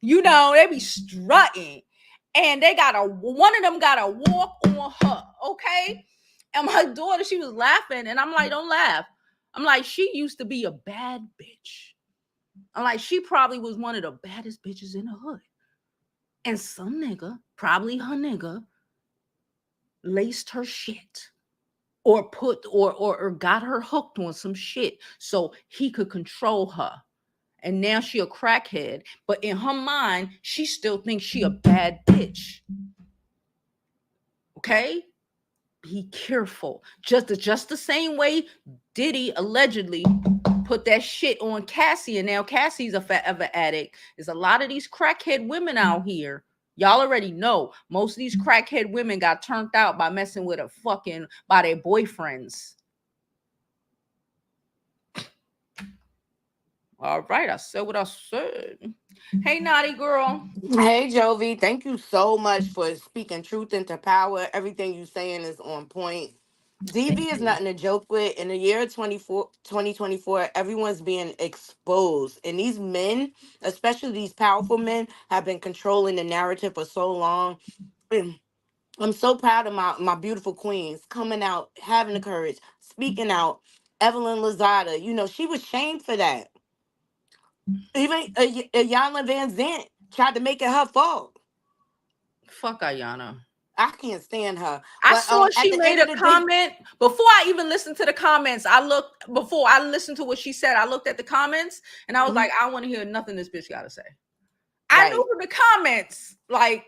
They be strutting, and one of them got a walk on her, okay? And my daughter, she was laughing, and I'm like, don't laugh. I'm like, she used to be a bad bitch. I'm like, she probably was one of the baddest bitches in the hood, and some nigga, probably her nigga, laced her shit or got her hooked on some shit so he could control her. And now she a crackhead, but in her mind, she still thinks she a bad bitch. Okay? Be careful. Just the same way Diddy allegedly put that shit on Cassie, and now Cassie's a forever addict. There's a lot of these crackhead women out here. Y'all already know most of these crackhead women got turned out by messing with by their boyfriends. All right, I said what I said. Hey, naughty girl. Hey, Jovi. Thank you so much for speaking truth into power. Everything you saying is on point. DV is nothing to joke with. In the year 2024, everyone's being exposed. And these men, especially these powerful men, have been controlling the narrative for so long. And I'm so proud of my beautiful queens coming out, having the courage, speaking out. Evelyn Lozada, she was shamed for that. Even Ayanna Van Zant tried to make it her fault. Fuck Ayana. I can't stand her. I But saw at she the made end of a the day, comment before I even listened to the comments. Before I listened to what she said, I looked at the comments and I was like, I want to hear nothing this bitch got to say. I knew from the comments, like,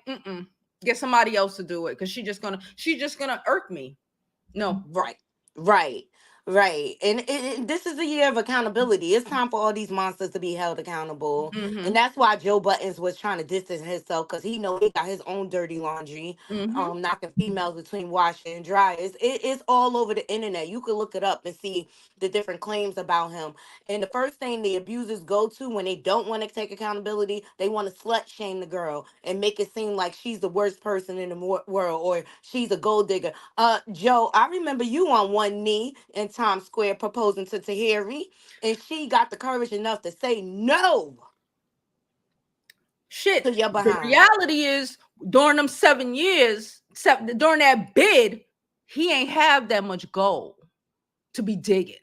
get somebody else to do it because she's just gonna irk me. No, right. And this is a year of accountability. It's time for all these monsters to be held accountable. And that's why Joe Buttons was trying to distance himself, because he know he got his own dirty laundry, knocking females between washing and dryers. It's all over the internet. You can look it up and see the different claims about him. And the first thing the abusers go to when they don't want to take accountability, they want to slut shame the girl and make it seem like she's the worst person in the world, or she's a gold digger. Joe, I remember you on one knee in Times Square proposing to Tahiry, and she got the courage enough to say no. Shit. To your behind. The reality is, during them 7 years, during that bid, he ain't have that much gold to be digging.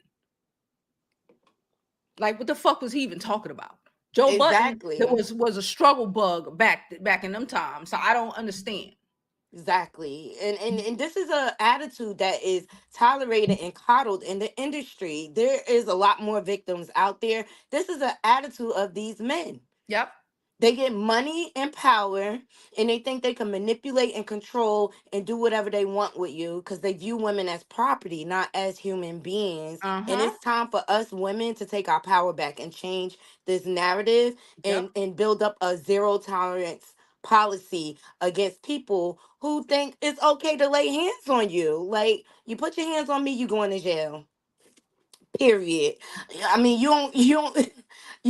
Like, what the fuck was he even talking about? Joe Budden was a struggle bug back in them times. So I don't understand. Exactly. And this is a attitude that is tolerated and coddled in the industry. There is a lot more victims out there. This is an attitude of these men. Yep. They get money and power, and they think they can manipulate and control and do whatever they want with you, because they view women as property, not as human beings. And it's time for us women to take our power back and change this narrative and build up a zero tolerance policy against people who think it's okay to lay hands on you. Like, you put your hands on me, you going to jail. Period. I mean, you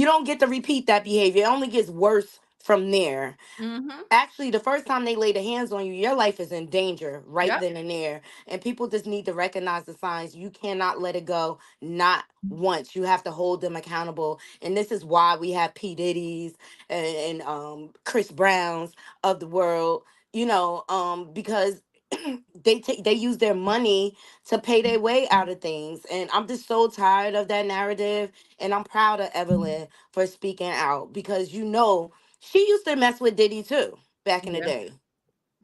don't get to repeat that behavior. It only gets worse from there. Actually, the first time they lay their hands on you, your life is in danger then and there. And people just need to recognize the signs. You cannot let it go, not once. You have to hold them accountable. And this is why we have P. Diddy's and Chris Brown's of the world, because they use their money to pay their way out of things. And I'm just so tired of that narrative. And I'm proud of Evelyn for speaking out, because she used to mess with Diddy too back in the day.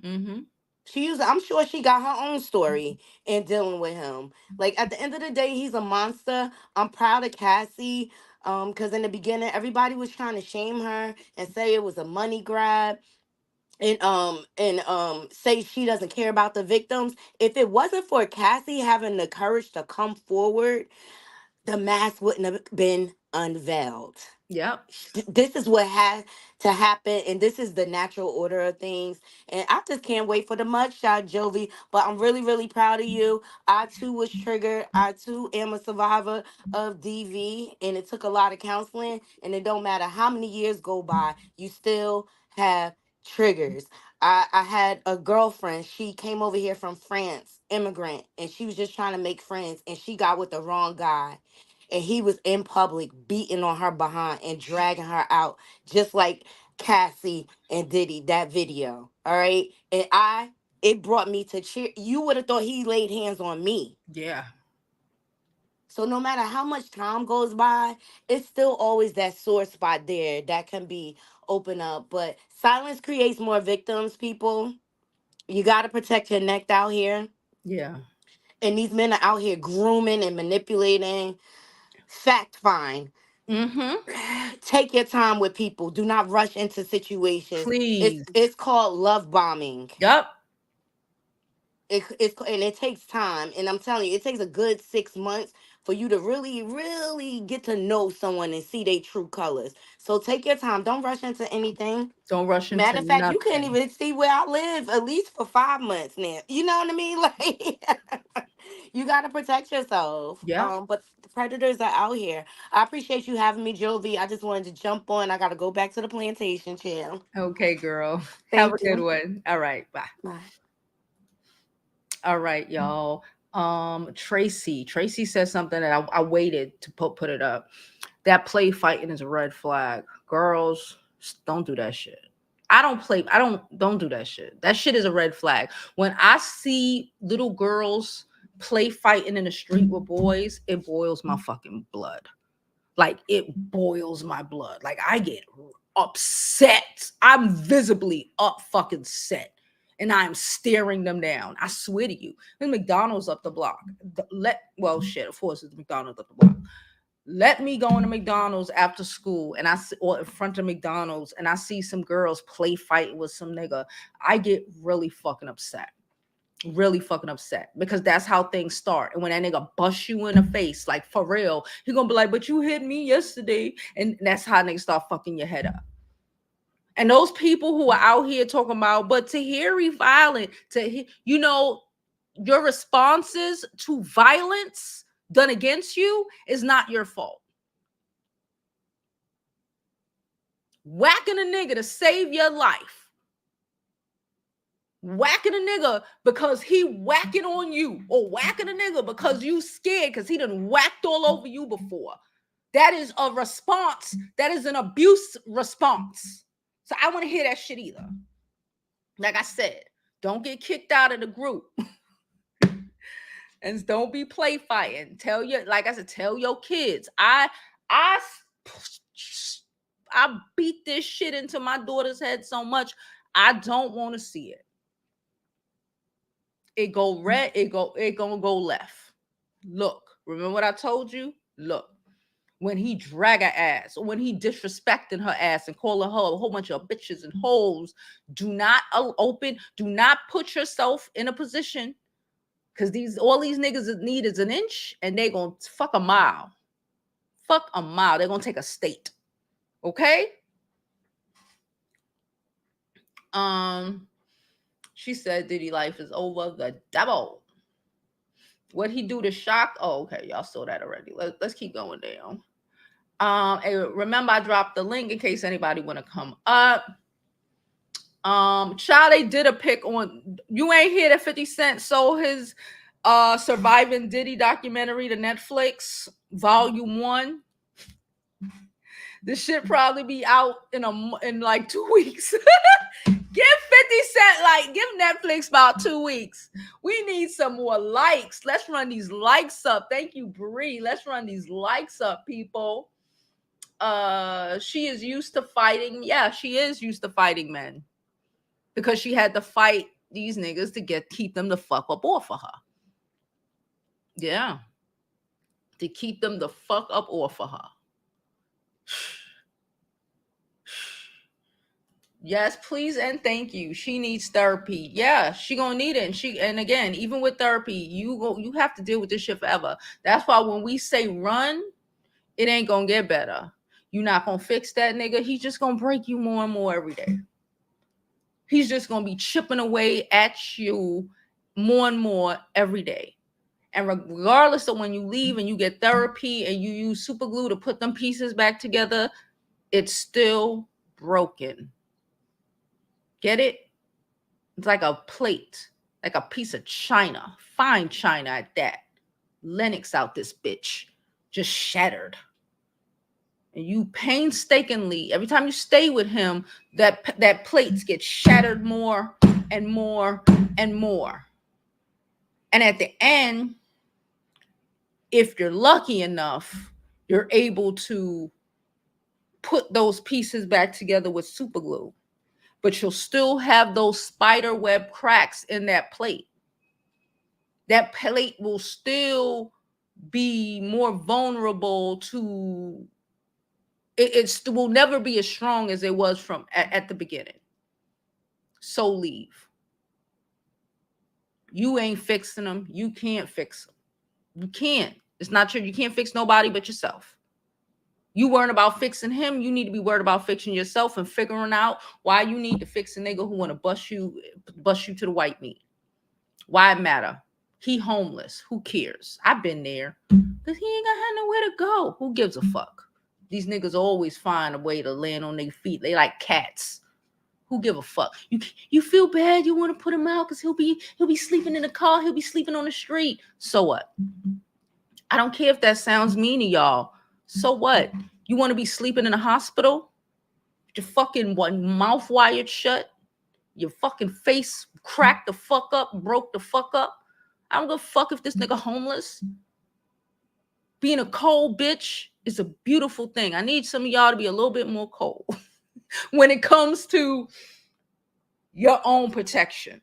I'm sure she got her own story in dealing with him. Like, at the end of the day, he's a monster. I'm proud of Cassie, because in the beginning everybody was trying to shame her and say it was a money grab, and say she doesn't care about the victims. If it wasn't for Cassie having the courage to come forward, the mask wouldn't have been unveiled. Yep. This is what had to happen, and this is the natural order of things. And I just can't wait for the mugshot, Jovi. But I'm really, really proud of you. I too was triggered. I too am a survivor of DV, and it took a lot of counseling. And it don't matter how many years go by, you still have triggers. I had a girlfriend. She came over here from France, immigrant, and she was just trying to make friends, and she got with the wrong guy. And he was in public beating on her behind and dragging her out, just like Cassie and Diddy, that video. All right. And it brought me to cheer. You would have thought he laid hands on me. Yeah. So no matter how much time goes by, it's still always that sore spot there that can be opened up. But silence creates more victims, people. You got to protect your neck out here. Yeah. And these men are out here grooming and manipulating. Fact find. Take your time with people. Do not rush into situations. Please. It's called love bombing. Yep. And it takes time. And I'm telling you, it takes a good 6 months for you to really, really get to know someone and see their true colors. So take your time. Don't rush into anything. Don't rush into Matter of fact, you can't nothing. even see where I live at least for 5 months now. You know what I mean? Like, you got to protect yourself. Yeah. But the predators are out here. I appreciate you having me, Jovi. I just wanted to jump on. I got to go back to the plantation chair. Okay, girl. Thank Have a good one. All right. Bye. Bye. All right, y'all. Tracy said something that I waited to put it up. That play fighting is a red flag. Girls, don't do that shit. Don't do that shit. That shit is a red flag. When I see little girls play fighting in the street with boys, it boils my fucking blood. Like, it boils my blood. Like, I get upset. I'm visibly up fucking set. And I'm staring them down. I swear to you. There's McDonald's up the block. Of course it's McDonald's up the block. Let me go into McDonald's after school or in front of McDonald's and I see some girls play fight with some nigga. I get really fucking upset. Really fucking upset because that's how things start. And when that nigga busts you in the face, like for real, he gonna be like, but you hit me yesterday. And that's how niggas start fucking your head up. And those people who are out here talking about, but Tahiry violent, your responses to violence done against you is not your fault. Whacking a nigga to save your life. Whacking a nigga because he whacking on you, or whacking a nigga because you scared because he done whacked all over you before. That is a response. That is an abuse response. So I want to hear that shit either. Like I said, don't get kicked out of the group. And don't be play fighting. Tell your kids. I beat this shit into my daughter's head so much. I don't want to see it. It go red. It gonna go left. Look, remember what I told you? Look, when he drag her ass, or when he disrespecting her ass and calling her a whole bunch of bitches and hoes, do not put yourself in a position. Because all these niggas need is an inch and they gonna fuck a mile. Fuck a mile. They're gonna take a state. Okay? She said Diddy life is over. The devil. What he do to Shock? Oh, okay. Y'all saw that already. Let's keep going down. And remember, I dropped the link in case anybody want to come up. Child, they did a pick on. You ain't hear that 50 Cent sold his Surviving Diddy documentary to Netflix, Volume 1. This shit probably be out in like 2 weeks. Give 50 Cent, give Netflix about 2 weeks. We need some more likes. Let's run these likes up. Thank you, Bree. Let's run these likes up, people. She is used to fighting. Yeah, she is used to fighting men. Because she had to fight these niggas to keep them the fuck up off of her. Yeah. To keep them the fuck up off of her. Yes, please and thank you. She needs therapy. Yeah, she gonna need it. And again, even with therapy, you have to deal with this shit forever. That's why when we say run, it ain't gonna get better. You're not gonna fix that nigga. He's just gonna break you more and more every day. He's just gonna be chipping away at you more and more every day. And regardless of when you leave and you get therapy and you use super glue to put them pieces back together, it's still broken. Get it? It's like a plate, like a piece of china, fine china at that. Lennox out this bitch, just shattered. And you painstakingly, every time you stay with him, that plates get shattered more and more and more. And at the end, if you're lucky enough, you're able to put those pieces back together with super glue. But you'll still have those spider web cracks in that plate. That plate will still be more vulnerable to, it will never be as strong as it was at the beginning. So leave. You ain't fixing them. You can't fix them. You can't. It's not true. You can't fix nobody but yourself. You worrying about fixing him, you need to be worried about fixing yourself and figuring out why you need to fix a nigga who want to bust you to the white meat. Why it matter? He homeless. Who cares? I've been there. Because he ain't gonna have nowhere to go. Who gives a fuck? These niggas always find a way to land on their feet. They like cats. Who give a fuck? You feel bad, you want to put him out because he'll be sleeping in the car, he'll be sleeping on the street. So what? I don't care if that sounds mean to y'all. So what? You want to be sleeping in a hospital? Your fucking mouth wired shut, your fucking face cracked the fuck up, broke the fuck up. I don't give a fuck if this nigga homeless. Being a cold bitch is a beautiful thing. I need some of y'all to be a little bit more cold when it comes to your own protection.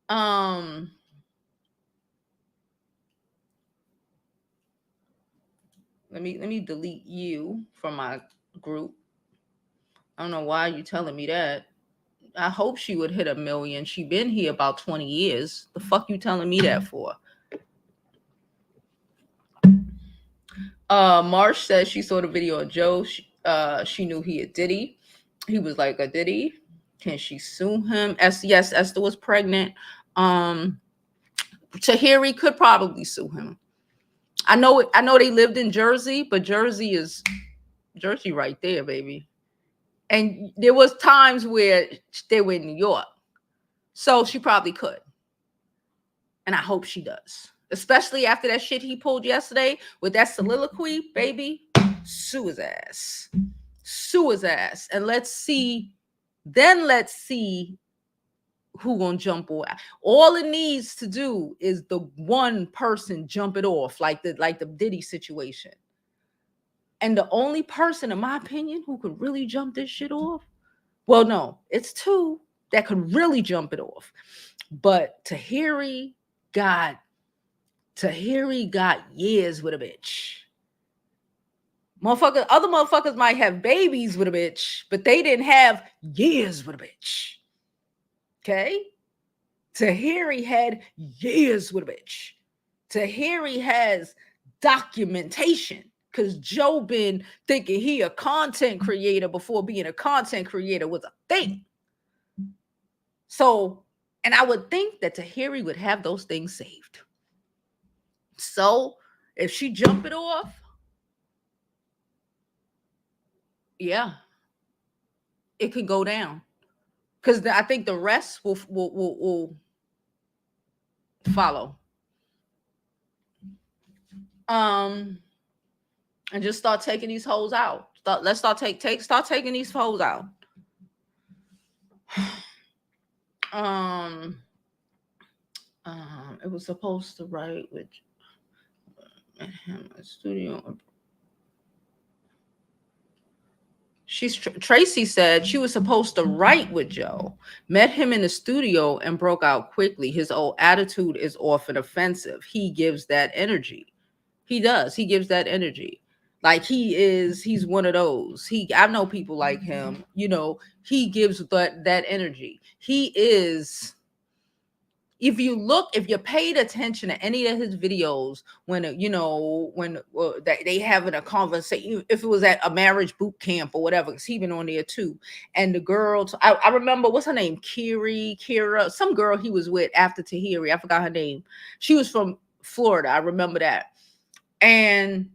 Let me delete you from my group. I don't know why you telling me that. I hope she would hit 1 million. She been here about 20 years. The fuck you telling me that for? Marsh says she saw the video of Joe. She knew he a Diddy. He was like, a Diddy? Can she sue him? Yes, Esther was pregnant. Tahiry could probably sue him. I know they lived in Jersey, but Jersey right there, baby. And there was times where they were in New York. So she probably could. And I hope she does. Especially after that shit he pulled yesterday with that soliloquy, baby. Sue his ass. Sue his ass. And let's see who gonna jump away. All it needs to do is the one person jump it off, like the Diddy situation. And the only person, in my opinion, who could really jump this shit off, well, no, it's two that could really jump it off. But Tahiry got years with a bitch. Other motherfuckers might have babies with a bitch, but they didn't have years with a bitch. Okay? Tahiry had years with a bitch. Tahiry has documentation. Because Joe been thinking he a content creator before being a content creator was a thing. So, and I would think that Tahiry would have those things saved. So, if she jump it off, yeah, it could go down. Because I think the rest will follow. And just start taking these hoes out. Let's start taking these hoes out. It was supposed to write with him in studio. Tracy said she was supposed to write with Joe, met him in the studio and broke out quickly. His old attitude is often offensive. He gives that energy. He does. He gives that energy. Like he's one of those. I know people like him, he gives that energy. He is, if you paid attention to any of his videos, when they having a conversation, if it was at a marriage boot camp or whatever, because he been on there too. And the girl, I remember, what's her name? Kira, some girl he was with after Tahiry. I forgot her name. She was from Florida. I remember that. And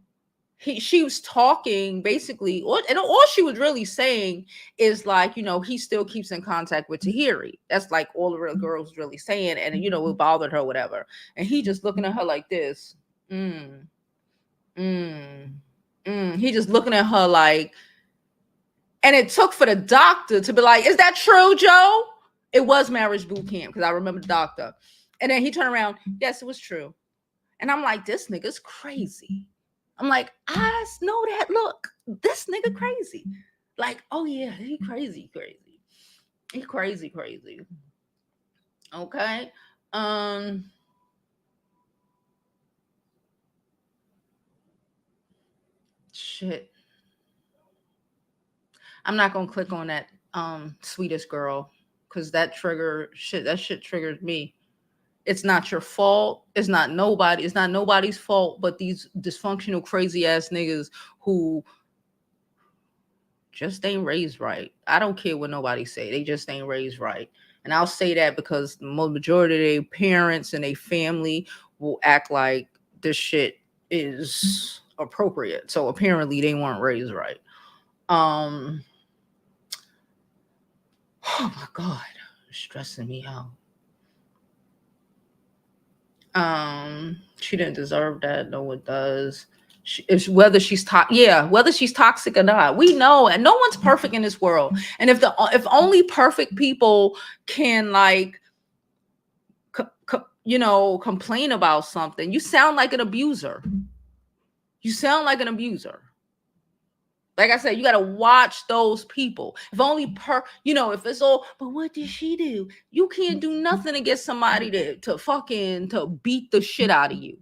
she was talking basically, and all she was really saying is like, he still keeps in contact with Tahiry. That's like all the real girls really saying, and it bothered her, whatever. And he just looking at her like this. He just looking at her like, and it took for the doctor to be like, is that true, Joe? It was marriage boot camp, because I remember the doctor. And then he turned around, yes, it was true. And I'm like, this nigga's crazy. I'm like, I know that. Look, this nigga crazy. Like, oh yeah, he crazy. He crazy. Okay. Shit. I'm not gonna click on that Swedish girl, because that shit triggered me. It's not your fault. It's not nobody's fault, but these dysfunctional, crazy ass niggas who just ain't raised right. I don't care what nobody say. They just ain't raised right. And I'll say that because the majority of their parents and their family will act like this shit is appropriate. So apparently they weren't raised right. Oh my God, it's stressing me out. She didn't deserve that. No one does. Whether she's toxic or not, we know, and no one's perfect in this world. And if only perfect people can like, complain about something, you sound like an abuser. You sound like an abuser. Like I said, you got to watch those people. If only if it's all, but what did she do? You can't do nothing to get somebody to beat the shit out of you,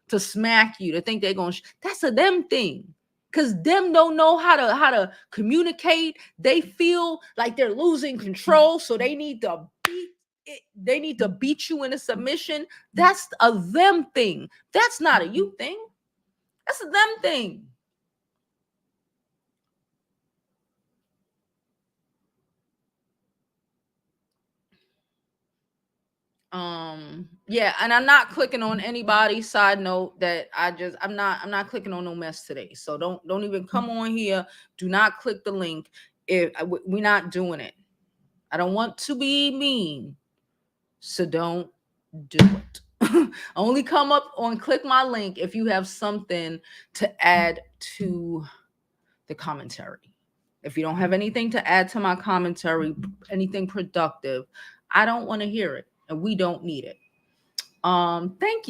to smack you, to think they're going to, that's a them thing. Because them don't know how to communicate. They feel like they're losing control. So they need to beat you into submission. That's a them thing. That's not a you thing. That's a them thing. Yeah, and I'm not clicking on anybody's side note that I'm not clicking on no mess today. So don't even come on here. Do not click the link. We're not doing it. I don't want to be mean, so don't do it. Only come up on click my link if you have something to add to the commentary. If you don't have anything to add to my commentary, anything productive, I don't want to hear it, and we don't need it. Thank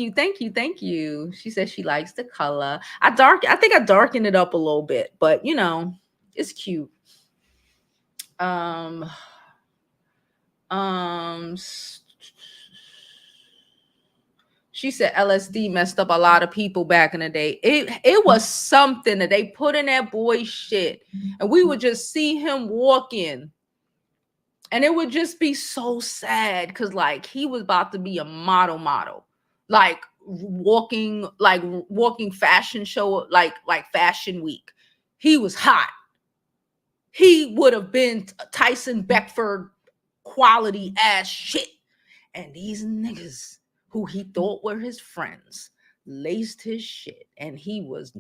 you. She says she likes the color. I think I darkened it up a little bit, but it's cute. She said LSD messed up a lot of people back in the day. It was something that they put in that boy's shit, and we would just see him walk in, and it would just be so sad because like he was about to be a model, like walking fashion show, like Fashion Week. He was hot. He would have been Tyson Beckford quality ass shit, and these niggas who he thought were his friends laced his shit, and he was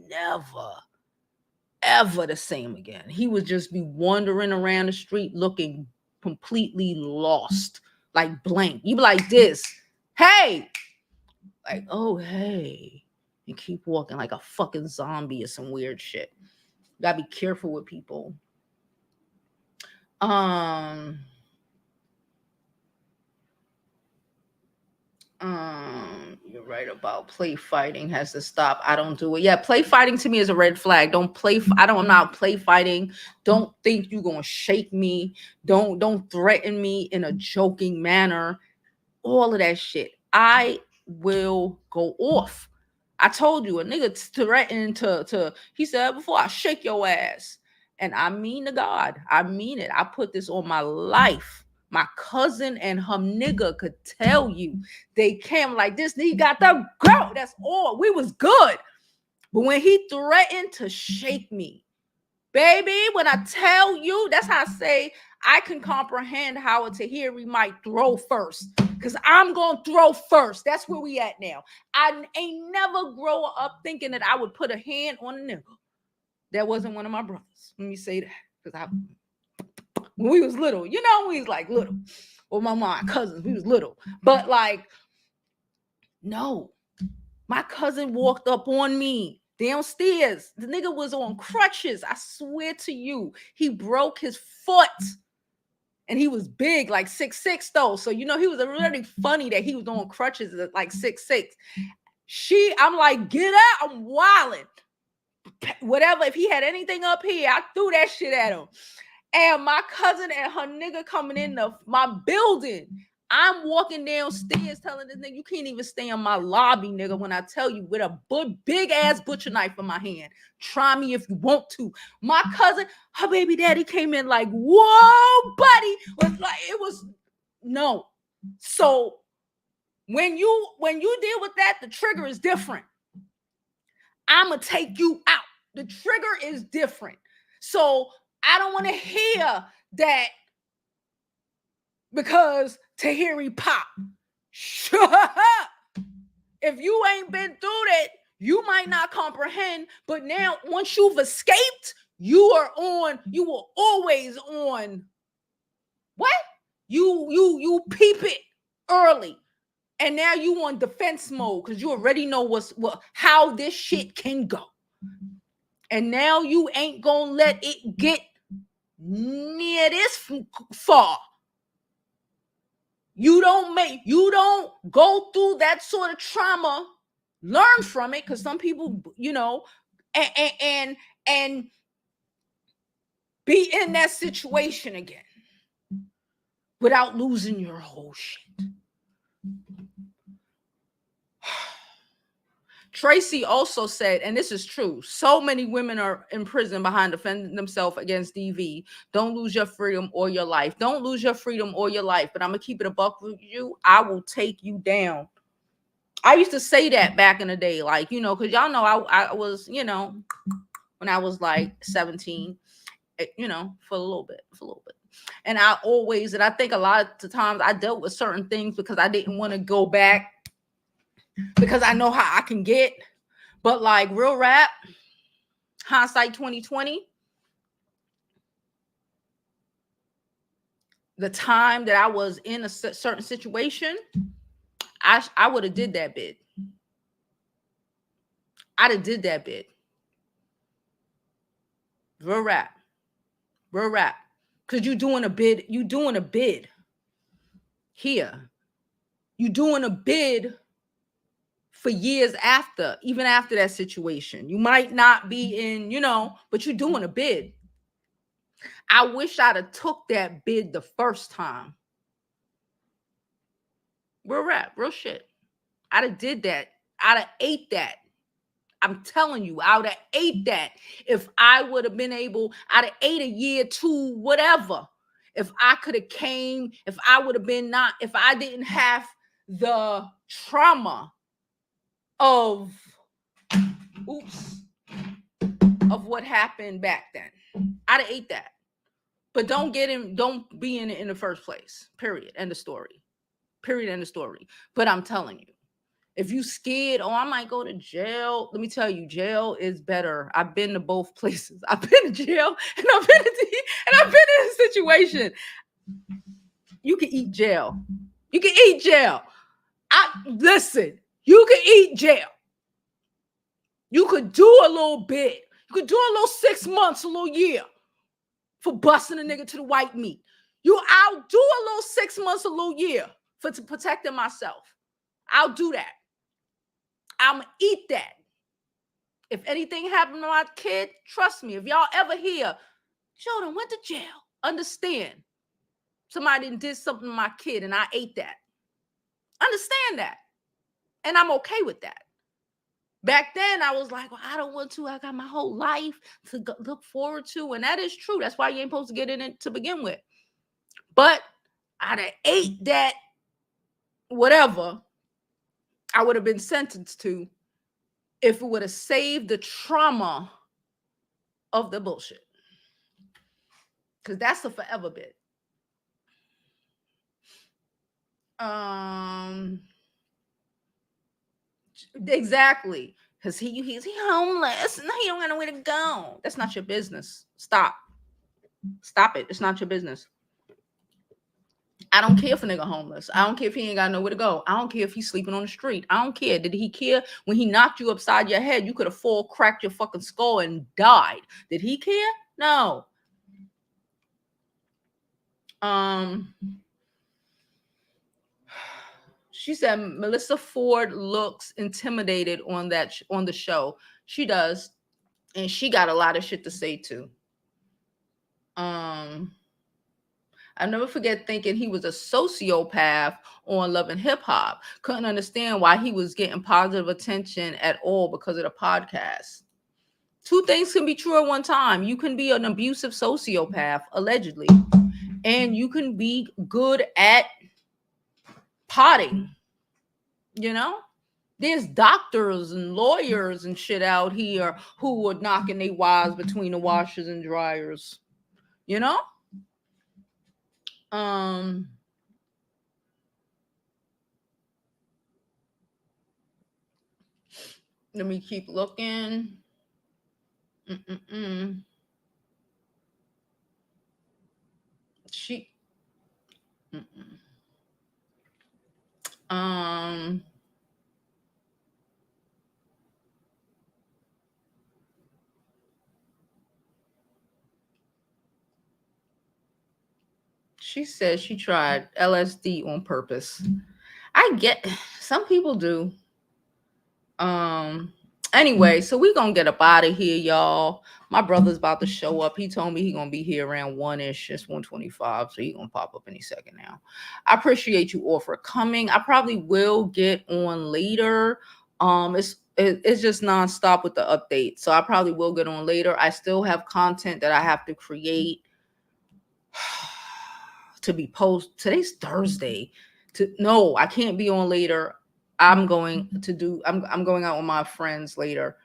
never ever the same again. He would just be wandering around the street looking completely lost, like blank. You be like this, hey, like, oh hey, and keep walking like a fucking zombie or some weird shit. You gotta be careful with people. You're right about play fighting has to stop. I don't do it. Yeah, play fighting to me is a red flag. Don't play. I'm not play fighting. Don't think you're gonna shake me. Don't threaten me in a joking manner. All of that shit. I will go off. I told you a nigga threatened to. He said before I shake your ass, and I mean to God, I mean it. I put this on my life. My cousin and her nigga could tell you. They came like this. He got the girl. That's all. We was good. But when he threatened to shake me, baby, when I tell you, that's how I say I can comprehend how a Tahiry might throw first. Because I'm going to throw first. That's where we at now. I ain't never grow up thinking that I would put a hand on a nigga. That wasn't one of my brothers. Let me say that. Because when we was little, we was like little. Or my mom, cousins, we was little. But like, no. My cousin walked up on me downstairs. The nigga was on crutches. I swear to you. He broke his foot. And he was big, like 6'6" though. So, he was really funny that he was on crutches at like 6'6". I'm like, get out. I'm wilding. Whatever. If he had anything up here, I threw that shit at him. And my cousin and her nigga coming in my building. I'm walking downstairs telling this nigga, you can't even stay in my lobby, nigga, when I tell you with a big ass butcher knife in my hand. Try me if you want to. My cousin, her baby daddy came in like, whoa, buddy. Was like, it was no. So when you deal with that, the trigger is different. I'ma take you out. The trigger is different. So I don't want to hear that because Tahiry pop. Shut up. If you ain't been through that, you might not comprehend. But now, once you've escaped, you were always on What? You peep it early. And now you on defense mode because you already know how this shit can go. And now you ain't gonna let it get near this far. You don't go through that sort of trauma, learn from it, because some people, and be in that situation again without losing your whole shit. Tracy also said, and this is true, so many women are in prison behind defending themselves against DV. Don't lose your freedom or your life. Don't lose your freedom or your life. But I'm going to keep it a buck with you. I will take you down. I used to say that back in the day, like, because y'all know I was, when I was like 17, for a little bit. And I think a lot of the times I dealt with certain things because I didn't want to go back because I know how I can get. But like real rap, hindsight 2020, the time that I was in a certain situation, I would have did that bit. I'd have did that bit. Real rap. Because you're doing a bid here. You're doing a bid for years after, even after that situation. You might not be in, but you're doing a bid. I wish I'd have took that bid the first time. Real rap, real shit. I'd have did that. I'd have ate that. I'm telling you, I would have ate that. If I would have been able, I'd have ate a year, 2, whatever. If I could have came, if I would have been if I didn't have the trauma of what happened back then, I'd have ate that. But don't be in it in the first place. Period. End of story. But I'm telling you, if you scared, I might go to jail. Let me tell you, jail is better. I've been to both places. I've been to jail and I've been in a situation. You can eat jail. Listen, you can eat jail. You could do a little bit. You could do a little 6 months, a little year for busting a nigga to the white meat. I'll do a little 6 months, a little year to protecting myself. I'll do that. I'm going to eat that. If anything happened to my kid, trust me, if y'all ever hear, Jordan went to jail, understand. Somebody did something to my kid and I ate that. Understand that. And I'm okay with that. Back then, I was like, well, I don't want to. I got my whole life to look forward to. And that is true. That's why you ain't supposed to get in it to begin with. But I'd have ate that whatever I would have been sentenced to if it would have saved the trauma of the bullshit. Because that's a forever bit. Exactly. Because he's homeless and he don't got nowhere to go. That's not your business. Stop it. It's not your business. I don't care if a nigga homeless. I don't care if he ain't got nowhere to go. I don't care if he's sleeping on the street. I don't care. Did he care when he knocked you upside your head? You could have cracked your fucking skull and died. Did he care? No. She said Melissa Ford looks intimidated on the show. She does, and she got a lot of shit to say too. I never forget thinking he was a sociopath on Love and Hip Hop. Couldn't understand why he was getting positive attention at all because of the podcast. Two things can be true at one time. You can be an abusive sociopath, allegedly, and you can be good at potting. There's doctors and lawyers and shit out here who are knocking their wives between the washers and dryers. Let me keep looking. She says she tried LSD on purpose. I get some people do. Anyway, so we gonna get up out of here, y'all. My brother's about to show up. He told me he gonna be here around 1-ish. It's 1:25, so he gonna pop up any second now. I appreciate you all for coming. I probably will get on later. It's just nonstop with the update, so I probably will get on later. I still have content that I have to create to be posted. Today's Thursday. No, I can't be on later. I'm going out with my friends later.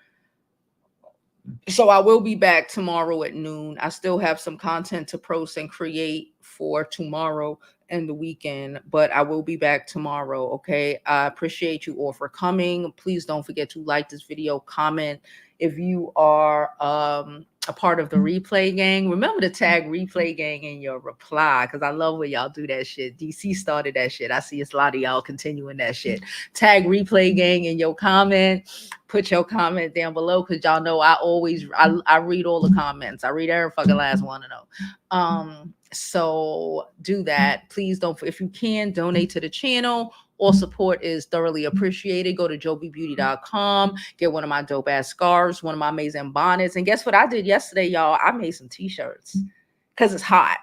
So I will be back tomorrow at noon. I still have some content to post and create for tomorrow and the weekend, but I will be back tomorrow. Okay. I appreciate you all for coming. Please don't forget to like this video, comment. If you are a part of the replay gang, remember to tag replay gang in your reply, because I love when y'all do that shit. DC started that shit. I see it's a lot of y'all continuing that shit. Tag replay gang in your comment. Put your comment down below, because y'all know I read all the comments. I read every fucking last one of them. So do that. Please don't, if you can, donate to the channel. All support is thoroughly appreciated. Go to jovibeauty.com. Get one of my dope ass scarves, one of my amazing bonnets. And guess what I did yesterday, y'all? I made some t-shirts because it's hot.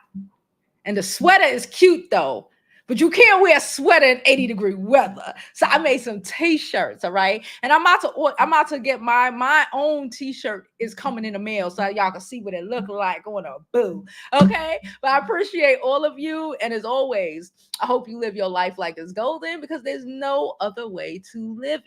And the sweater is cute though, but you can't wear a sweater in 80-degree weather. So I made some t-shirts, all right? And I'm about to get my own t-shirt is coming in the mail, so y'all can see what it look like on a boo, okay? But I appreciate all of you, and as always, I hope you live your life like it's golden, because there's no other way to live